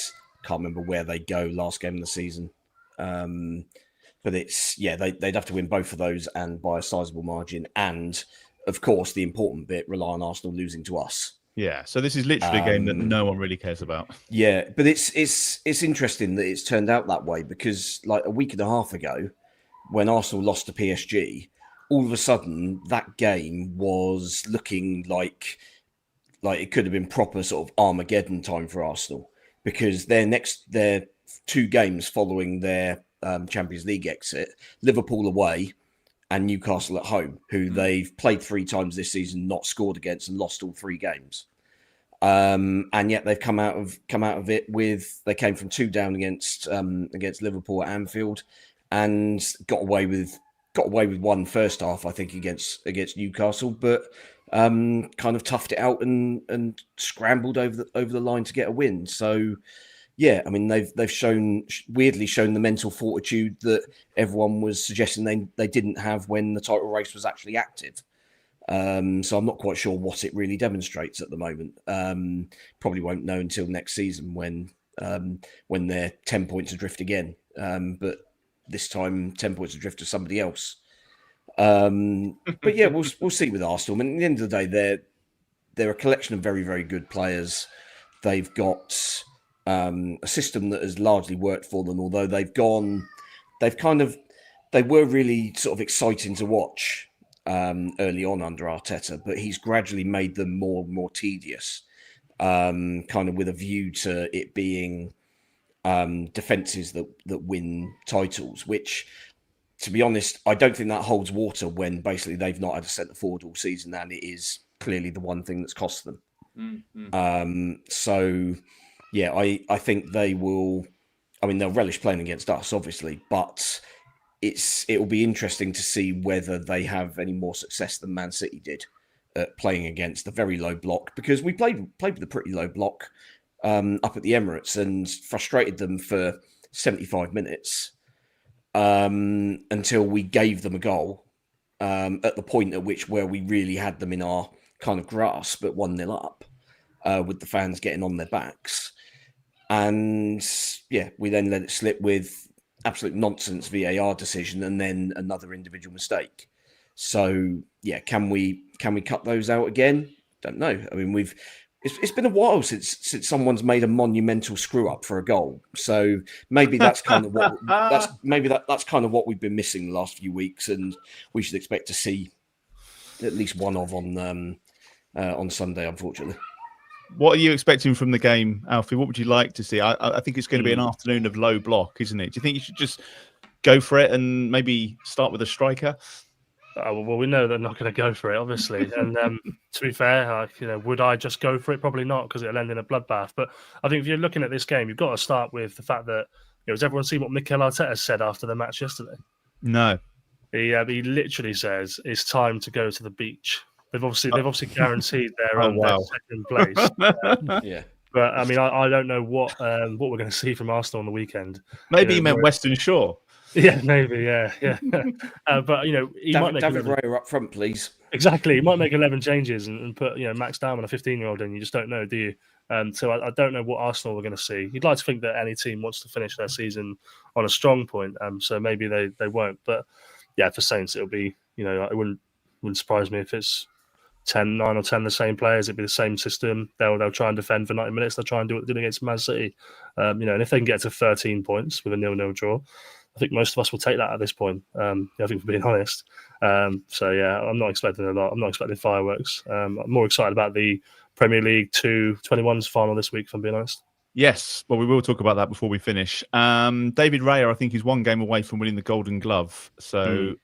can't remember where they go last game of the season. But they'd have to win both of those and by a sizable margin, and of course the important bit, rely on Arsenal losing to us. Yeah, so this is literally a game that no one really cares about. Yeah, but it's interesting that it's turned out that way, because like a week and a half ago, when Arsenal lost to PSG, all of a sudden that game was looking like it could have been proper sort of Armageddon time for Arsenal, because their 2 games following their Champions League exit, Liverpool away and Newcastle at home, who they've played 3 times this season, not scored against, and lost all 3 games. And yet they've come out of it with, they came from 2 down against Liverpool at Anfield, and got away with 1 first half, I think, against Newcastle, but kind of toughed it out and scrambled over the line to get a win. So yeah, I mean, they've weirdly shown the mental fortitude that everyone was suggesting they didn't have when the title race was actually active. So I'm not quite sure what it really demonstrates at the moment. Probably won't know until next season when they're 10 points adrift again. But this time 10 points adrift to somebody else. But yeah, we'll see with Arsenal. I mean, at the end of the day, they're a collection of very, very good players. They've got a system that has largely worked for them, although they were really sort of exciting to watch early on under Arteta, but he's gradually made them more and more tedious, kind of with a view to it being defences that win titles, which, to be honest, I don't think that holds water when basically they've not had a centre forward all season, and it is clearly the one thing that's cost them. So yeah, I think they will. I mean, they'll relish playing against us, obviously, but it will be interesting to see whether they have any more success than Man City did at playing against the very low block, because we played with a pretty low block up at the Emirates and frustrated them for 75 minutes until we gave them a goal at the point at which where we really had them in our kind of grasp at 1-0 up, with the fans getting on their backs. And yeah, we then let it slip with absolute nonsense VAR decision and then another individual mistake. So yeah, can we cut those out again? Don't know. I mean, it's been a while since someone's made a monumental screw up for a goal. So maybe that's kind of what that's kind of what we've been missing the last few weeks, and we should expect to see at least one on Sunday, unfortunately. What are you expecting from the game, Alfie? What would you like to see? I think it's going to be an afternoon of low block, isn't it? Do you think you should just go for it and maybe start with a striker? Well, we know they're not going to go for it, obviously. And to be fair, would I just go for it? Probably not, because it'll end in a bloodbath. But I think if you're looking at this game, you've got to start with the fact that, has everyone seen what Mikel Arteta said after the match yesterday? No. He literally says it's time to go to the beach. They've obviously guaranteed their second place. Yeah. But I mean, I don't know what we're going to see from Arsenal on the weekend. Maybe he meant Western Shore. Yeah, maybe, yeah. But he might make David Raya up front, please. Exactly, he might make 11 changes and put Max Down on a 15-year-old in. You just don't know, do you? So I don't know what Arsenal we're going to see. You'd like to think that any team wants to finish their season on a strong point. So maybe they won't. But yeah, for Saints, it'll be it wouldn't surprise me if it's 9 or 10 the same players. It'd be the same system. They'll try and defend for 90 minutes. They'll try and do what they did against Man City. And if they can get to 13 points with a 0-0 draw, I think most of us will take that at this point. I think, for being honest. So yeah, I'm not expecting a lot. I'm not expecting fireworks. I'm more excited about the Premier League 2-21s final this week, if I'm being honest. Yes, well, we will talk about that before we finish. David Raya, I think, is one game away from winning the Golden Glove. So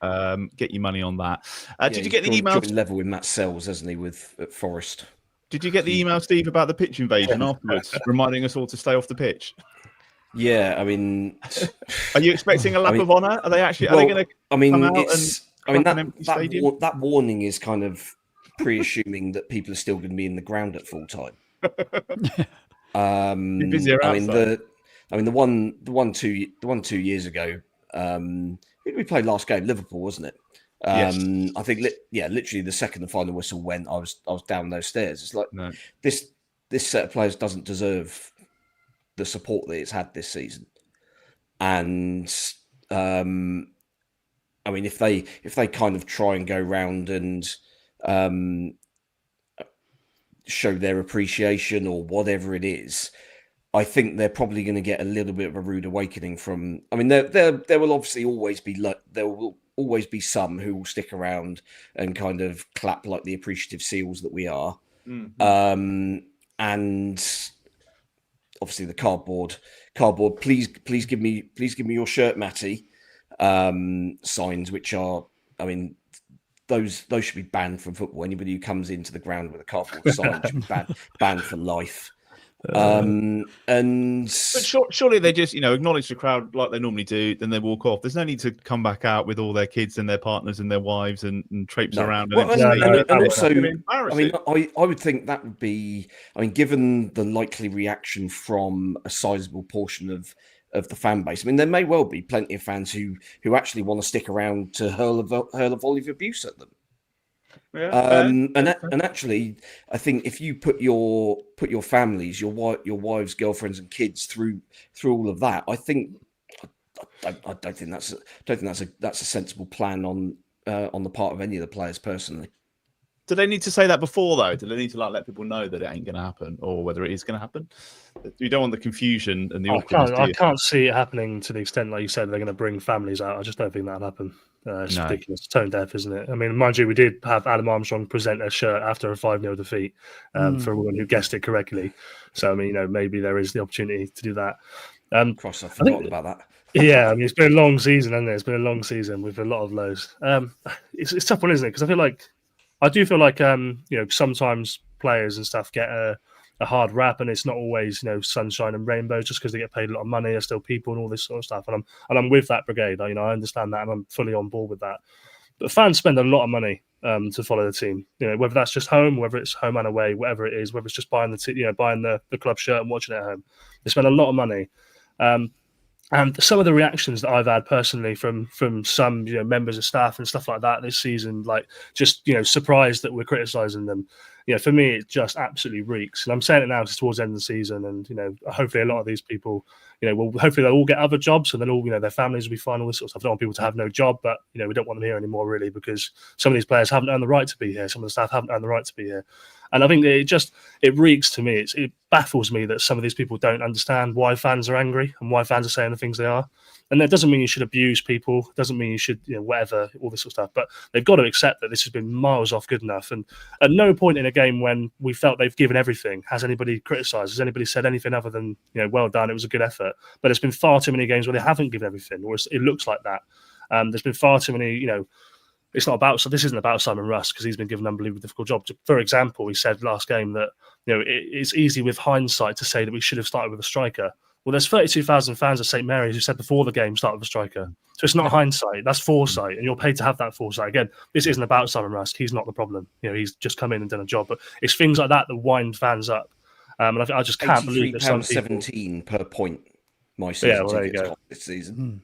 get your money on that. Did you get the email? Level with Matt Sells, hasn't he, at Forest? Did you get the email, Steve, about the pitch invasion afterwards, reminding us all to stay off the pitch? Yeah, I mean, are you expecting a lap of honour? Are they actually? Are they going to? I mean, come out that warning is kind of pre-assuming that people are still going to be in the ground at full time. The one 2 years ago, we played last game, Liverpool, wasn't it? Yes. I think, literally the second the final whistle went, I was down those stairs. It's like this set of players doesn't deserve the support that it's had this season, and if they kind of try and go round and show their appreciation or whatever it is, I think they're probably going to get a little bit of a rude awakening from. I mean, there will obviously always be some who will stick around and kind of clap like the appreciative seals that we are, and obviously the cardboard. Please give me your shirt, Matty. Signs, which are, I mean, those should be banned from football. Anybody who comes into the ground with a cardboard sign should be banned for life. But surely they just acknowledge the crowd like they normally do, then they walk off. There's no need to come back out with all their kids and their partners and their wives and traipse around. I would think that would be, given the likely reaction from a sizable portion of the fan base. I mean, there may well be plenty of fans who actually want to stick around to hurl a volley of abuse at them. Yeah, and actually, I think if you put your families, your wives, girlfriends, and kids through all of that, I don't think that's a sensible plan on the part of any of the players personally. Do they need to say that before, though? Do they need to let people know that it ain't going to happen, or whether it is going to happen? You don't want the confusion and the awkwardness. I can't see it happening to the extent, like you said, they're going to bring families out. I just don't think that'll happen. It's ridiculous. It's tone deaf, isn't it? I mean, mind you, we did have Adam Armstrong present a shirt after a 5-0 defeat for a woman who guessed it correctly. So, I mean, maybe there is the opportunity to do that. Cross, I forgot about that. Yeah, I mean, it's been a long season, hasn't it? It's been a long season with a lot of lows. It's a tough one, isn't it? Because I do feel like sometimes players and stuff get a hard rap, and it's not always sunshine and rainbows just because they get paid a lot of money. They're still people and all this sort of stuff, and I'm with that brigade. I understand that, and I'm fully on board with that. But fans spend a lot of money to follow the team. Whether that's just home, whether it's home and away, whatever it is, whether it's just buying the club shirt and watching it at home, they spend a lot of money. And some of the reactions that I've had personally from some members of staff and stuff like that this season, like just surprised that we're criticising them. For me, it just absolutely reeks. And I'm saying it now because it's towards the end of the season, and hopefully a lot of these people, hopefully they'll all get other jobs, and then all their families will be fine. All this sort of stuff. I don't want people to have no job, but we don't want them here anymore, really, because some of these players haven't earned the right to be here. Some of the staff haven't earned the right to be here. And I think it reeks to me. It baffles me that some of these people don't understand why fans are angry and why fans are saying the things they are. And that doesn't mean you should abuse people. It doesn't mean you should, whatever, all this sort of stuff. But they've got to accept that this has been miles off good enough. And at no point in a game when we felt they've given everything has anybody criticised. Has anybody said anything other than, well done, it was a good effort. But there's been far too many games where they haven't given everything, or it looks like that. There's been far too many, it's not about, so this isn't about Simon Rusk because he's been given an unbelievably difficult job. For example, he said last game that, it's easy with hindsight to say that we should have started with a striker. Well, there's 32,000 fans of St Mary's who said before the game started with a striker. So it's not hindsight, that's foresight, and you're paid to have that foresight. Again, this isn't about Simon Rusk. He's not the problem. He's just come in and done a job. But it's things like that wind fans up. And I just can't believe that some people... £83.17 per point. My season tickets cost this season.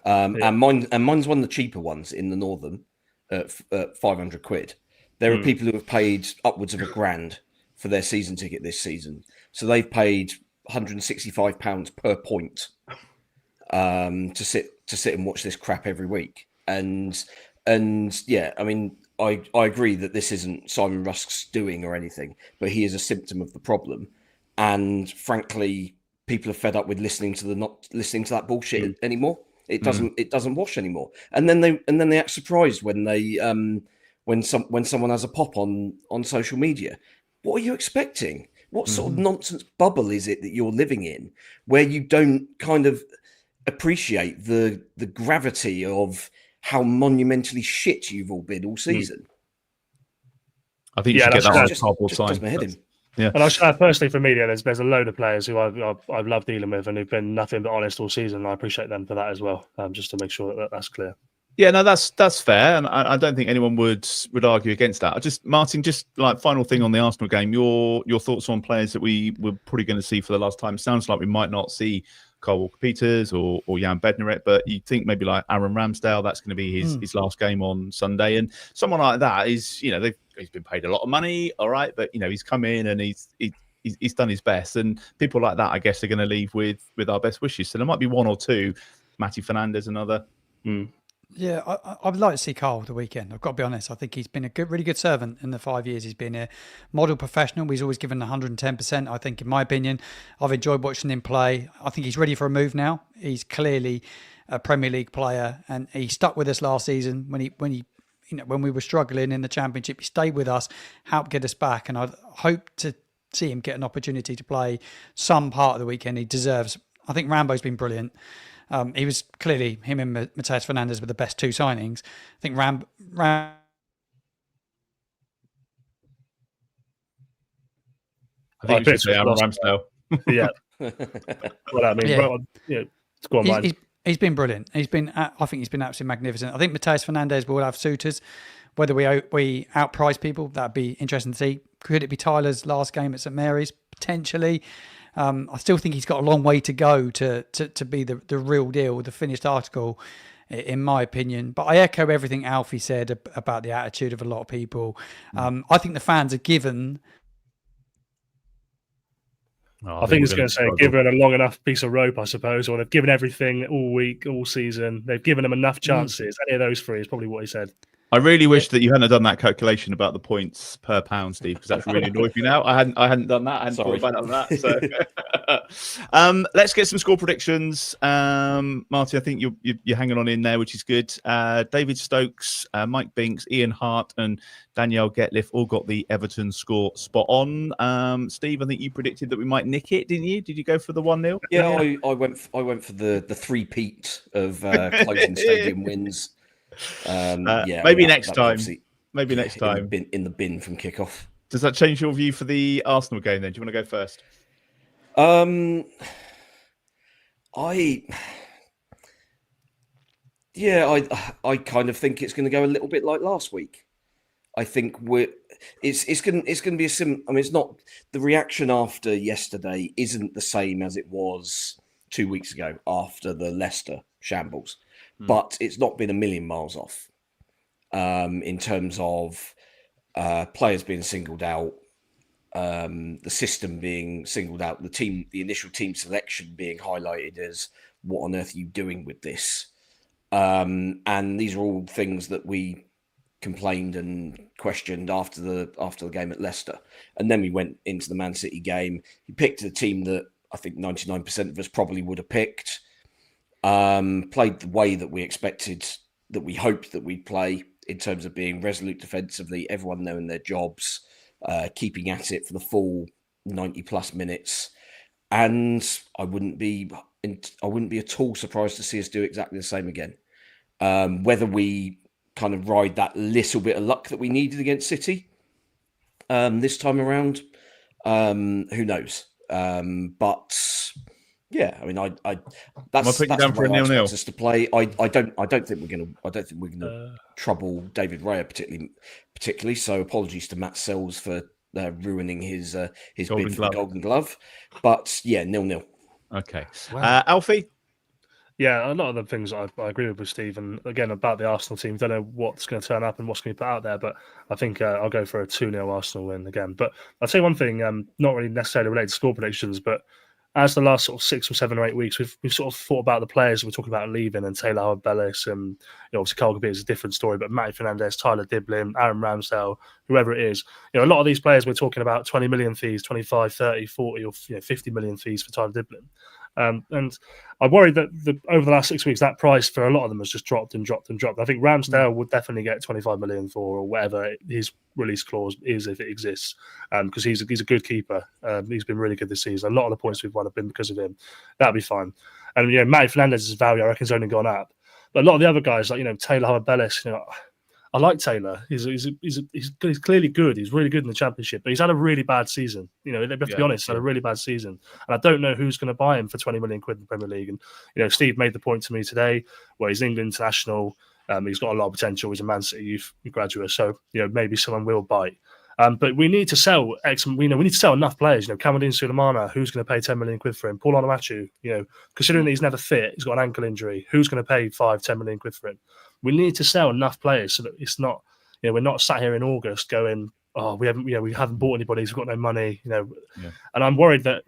And mine's one of the cheaper ones in the Northern at 500 quid. There are people who have paid upwards of £1,000 for their season ticket this season. So they've paid £165 per point to sit and watch this crap every week. And yeah, I mean, I agree that this isn't Simon Rusk's doing or anything, but he is a symptom of the problem. And frankly, people are fed up with listening to that bullshit anymore. It doesn't wash anymore. And then they act surprised when they when someone has a pop on social media. What are you expecting? What sort of nonsense bubble is it that you're living in, where you don't kind of appreciate the gravity of how monumentally shit you've all been all season? I think you should get that on a cardboard sign. Does my head in. Yeah. And I personally, for me, there's a load of players who I've loved dealing with and who've been nothing but honest all season. And I appreciate them for that as well, just to make sure that's clear. Yeah, no, that's fair, and I don't think anyone would argue against that. Martin, just like final thing on the Arsenal game, your thoughts on players that we were probably going to see for the last time. Sounds like we might not see Kyle Walker-Peters or Jan Bednarek, but you think maybe like Aaron Ramsdale, that's going to be his last game on Sunday, and someone like that is, he's been paid a lot of money, all right, but he's come in and he's done his best, and people like that, I guess, are going to leave with our best wishes. So there might be one or two. Matty Fernandez, another. Yeah, I would like to see Carl the weekend. I've got to be honest. I think he's been a really good servant in the 5 years he's been here. Model professional. He's always given 110%. I think, in my opinion, I've enjoyed watching him play. I think he's ready for a move now. He's clearly a Premier League player, and he stuck with us last season when we were struggling in the Championship. He stayed with us, helped get us back, and I hope to see him get an opportunity to play some part of the weekend. He deserves. I think Rambo's been brilliant. He was clearly, him and Mateus Fernandes were the best two signings. I think I think you should say Aaron Ramsdale. Yeah. Well, I mean, go on, Ryan. He's been brilliant. I think he's been absolutely magnificent. I think Mateus Fernandes will have suitors. Whether we outprice people, that'd be interesting to see. Could it be Tyler's last game at St Mary's? Potentially. I still think he's got a long way to go to be the real deal, the finished article, in my opinion. But I echo everything Alfie said about the attitude of a lot of people. I think the fans are given... I think it's going to say given a long enough piece of rope, I suppose, or they've given everything all week, all season. They've given them enough chances. Any of those three is probably what he said. I really wish that you hadn't done that calculation about the points per pound, Steve, because that's really annoyed me now. I hadn't done that. I hadn't thought about that. So, let's get some score predictions. Martin, I think you're hanging on in there, which is good. David Stokes, Mike Binks, Ian Hart, and Danielle Getliff all got the Everton score spot on. Steve, I think you predicted that we might nick it, didn't you? Did you go for the 1-0? Yeah, I went for the three-peat of closing stadium wins. Maybe next time. Maybe next time. In the bin from kickoff. Does that change your view for the Arsenal game then? Do you want to go first? I kind of think it's going to go a little bit like last week. I think it's going to be it's not, the reaction after yesterday isn't the same as it was 2 weeks ago after the Leicester shambles. But it's not been a million miles off in terms of players being singled out, the system being singled out, the initial team selection being highlighted as what on earth are you doing with this? And these are all things that we complained and questioned after the game at Leicester. And then we went into the Man City game. He picked a team that I think 99% of us probably would have picked. Played the way that we expected, that we hoped that we'd play, in terms of being resolute defensively, everyone knowing their jobs, keeping at it for the full 90 plus minutes. And I wouldn't be at all surprised to see us do exactly the same again. Whether we kind of ride that little bit of luck that we needed against City this time around, who knows? But Yeah, I mean, Am I that's putting you down the for a way I 0-0? expect us to play. I don't think we're gonna trouble David Raya particularly. So apologies to Matt Sells for ruining his bid for the Golden Glove. But yeah, 0-0. Okay, Wow. Alfie. Yeah, a lot of the things I agree with Steve. And again, about the Arsenal team, don't know what's going to turn up and what's going to be put out there, but I think I'll go for a 2-0 Arsenal win again. But I'll say one thing, not really necessarily related to score predictions, but as the last sort of 6 or 7 or 8 weeks, we've sort of thought about the players we're talking about leaving, and Taylor Harwood-Bellis, and obviously Carl Gabir is a different story, but Matty Fernandez, Tyler Diblin, Aaron Ramsdale, whoever it is, a lot of these players we're talking about 20 million fees, 25, 30, 40, or 50 million fees for Tyler Diblin. And I'm worried that over the last 6 weeks, that price for a lot of them has just dropped and dropped and dropped. I think Ramsdale would definitely get 25 million for, or whatever his release clause is, if it exists, because he's a good keeper. He's been really good this season. A lot of the points we've won have been because of him. That'd be fine. And Matty Fernandez's value, I reckon, has only gone up. But a lot of the other guys, like Taylor Harwood-Bellis, I like Taylor. He's clearly good. He's really good in the Championship, but he's had a really bad season. We have to be honest, he's had a really bad season. And I don't know who's going to buy him for 20 million quid in the Premier League. And, Steve made the point to me today where he's England international. He's got a lot of potential. He's a Man City youth graduate. So, maybe someone will bite. But we need to sell we need to sell enough players. Kamaldeen Sulemana, who's going to pay 10 million quid for him? Paul Amo-Ameyaw, considering that he's never fit, he's got an ankle injury. Who's going to pay 5-10 million quid for him? We need to sell enough players so that it's not, we're not sat here in August going, oh, we haven't bought anybody, we've got no money, And I'm worried that,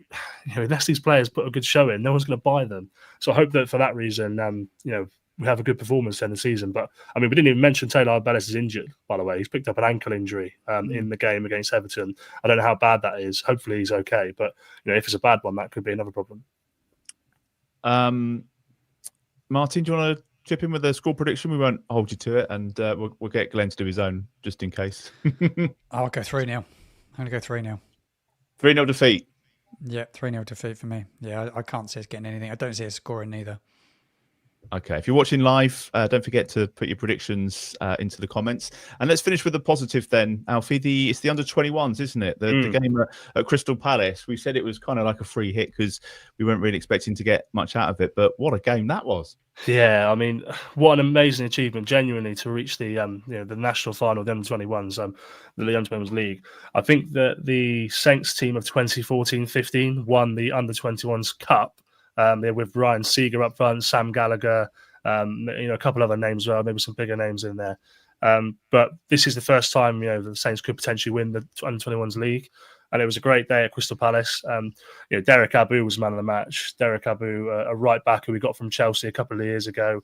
unless these players put a good show in, no one's going to buy them. So I hope that for that reason, we have a good performance in the season. But I mean, we didn't even mention Taylor Harwood-Bellis is injured, by the way. He's picked up an ankle injury in the game against Everton. I don't know how bad that is. Hopefully he's okay. But if it's a bad one, that could be another problem. Martin, do you want to chip in with a score prediction? We won't hold you to it, and we'll get Glenn to do his own just in case. I'll go 3-0. I'm going to go 3-0. 3-0 defeat. Yeah, 3-0 defeat for me. Yeah, I can't see us getting anything. I don't see us scoring neither. Okay, if you're watching live, don't forget to put your predictions into the comments. And let's finish with the positive then, Alfie. It's the under-21s, isn't it? The game at Crystal Palace. We said it was kind of like a free hit because we weren't really expecting to get much out of it. But what a game that was. Yeah, I mean, what an amazing achievement, genuinely, to reach the the national final, the under-21s, the Under-21s League. I think that the Saints team of 2014-15 won the Under-21s Cup. With Ryan Seeger up front, Sam Gallagher, a couple other names as well, maybe some bigger names in there. But this is the first time the Saints could potentially win the Under-21s League, and it was a great day at Crystal Palace. Derek Abu was man of the match. Derek Abu, a right back who we got from Chelsea a couple of years ago.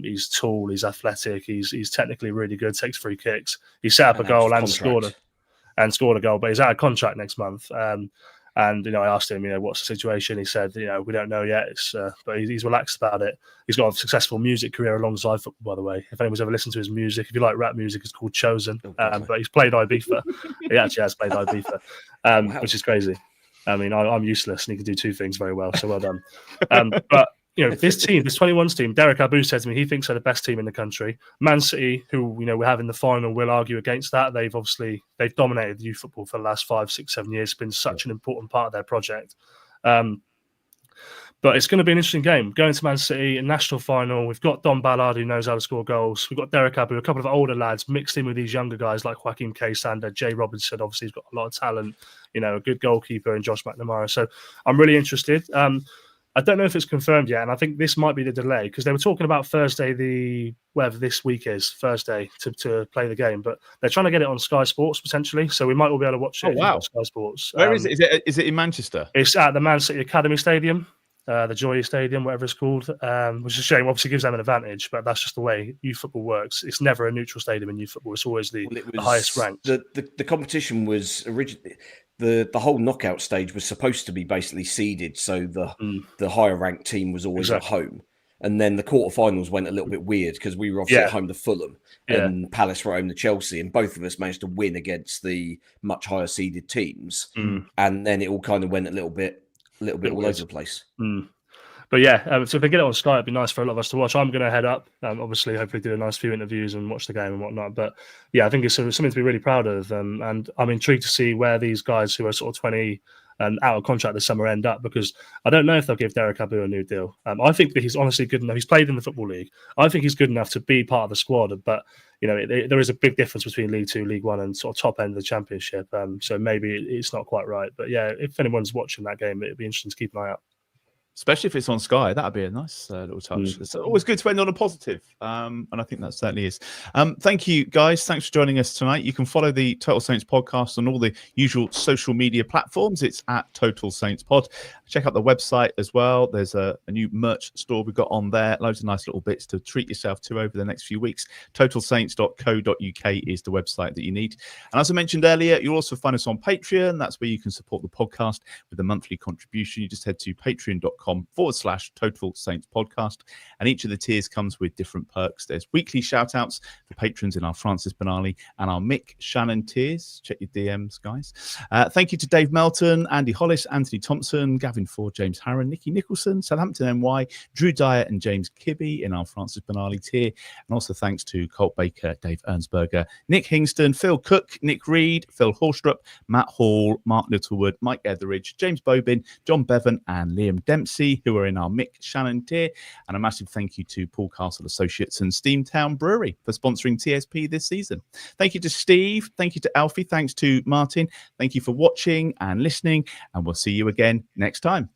He's tall, he's athletic, he's technically really good, takes free kicks. He set up a goal and scored a goal, but he's out of contract next month. And I asked him, what's the situation? He said, we don't know yet. But he's relaxed about it. He's got a successful music career alongside football, by the way. If anyone's ever listened to his music, if you like rap music, it's called Chosen. But he's played Ibiza. He actually has played Ibiza, wow. Which is crazy. I mean, I'm useless, and he can do two things very well. So well done. But this team, this 21s team, Derek Abu said to me he thinks they're the best team in the country. Man City, who we have in the final, will argue against that. They've dominated youth football for the last 5, 6, 7 years. It's been such an important part of their project. But it's going to be an interesting game. Going to Man City, a national final. We've got Don Ballard, who knows how to score goals. We've got Derek Abu, a couple of older lads mixed in with these younger guys like Joaquin K-Sander, Jay Robinson. Obviously, he's got a lot of talent. A good goalkeeper, and Josh McNamara. So I'm really interested. I don't know if it's confirmed yet, and I think this might be the delay because they were talking about Thursday, whatever this week is, Thursday, to play the game, but they're trying to get it on Sky Sports potentially, so we might all be able to watch it on Sky Sports. Where is it? Is it in Manchester? It's at the Man City Academy Stadium, the Joy Stadium, whatever it's called, which is a shame. Obviously gives them an advantage, but that's just the way youth football works. It's never a neutral stadium in youth football. It's always the highest ranked. The competition was originally... The whole knockout stage was supposed to be basically seeded, so the higher ranked team was always at home. And then the quarterfinals went a little bit weird because we were obviously at home to Fulham and Palace were at home to Chelsea, and both of us managed to win against the much higher seeded teams. And then it all kind of went a little bit all over the place. But yeah, so if they get it on Sky, it'd be nice for a lot of us to watch. I'm going to head up, obviously, hopefully do a nice few interviews and watch the game and whatnot. But yeah, I think it's something to be really proud of. And I'm intrigued to see where these guys who are sort of 20, and out of contract this summer end up, because I don't know if they'll give Derek Abu a new deal. I think that he's honestly good enough. He's played in the Football League. I think he's good enough to be part of the squad, but there is a big difference between League Two, League One, and sort of top end of the Championship. So maybe it's not quite right. But yeah, if anyone's watching that game, it'd be interesting to keep an eye out. Especially if it's on Sky, that'd be a nice little touch. It's always good to end on a positive, and I think that certainly is. Thank you, guys. Thanks for joining us tonight. You can follow the Total Saints podcast on all the usual social media platforms. It's at Total Saints Pod. Check out the website as well. There's a new merch store we've got on there. Loads of nice little bits to treat yourself to over the next few weeks. TotalSaints.co.uk is the website that you need. And as I mentioned earlier, you'll also find us on Patreon. That's where you can support the podcast with a monthly contribution. You just head to patreon.com/Total Saints Podcast. And each of the tiers comes with different perks. There's weekly shout outs for patrons in our Francis Benali and our Mick Shannon tiers. Check your DMs, guys. Thank you to Dave Melton, Andy Hollis, Anthony Thompson, Gavin Ford, James Harron, Nicky Nicholson, Southampton NY, Drew Dyer and James Kibbe in our Francis Benali tier. And also thanks to Colt Baker, Dave Ernsberger, Nick Hingston, Phil Cook, Nick Reed, Phil Horstrup, Matt Hall, Mark Littlewood, Mike Etheridge, James Bobin, John Bevan and Liam Dempsey, who are in our Mick Shannon tier. And a massive thank you to Paul Castle Associates and Steamtown Brewery for sponsoring TSP this season. Thank you to Steve. Thank you to Alfie. Thanks to Martin. Thank you for watching and listening. And we'll see you again next time.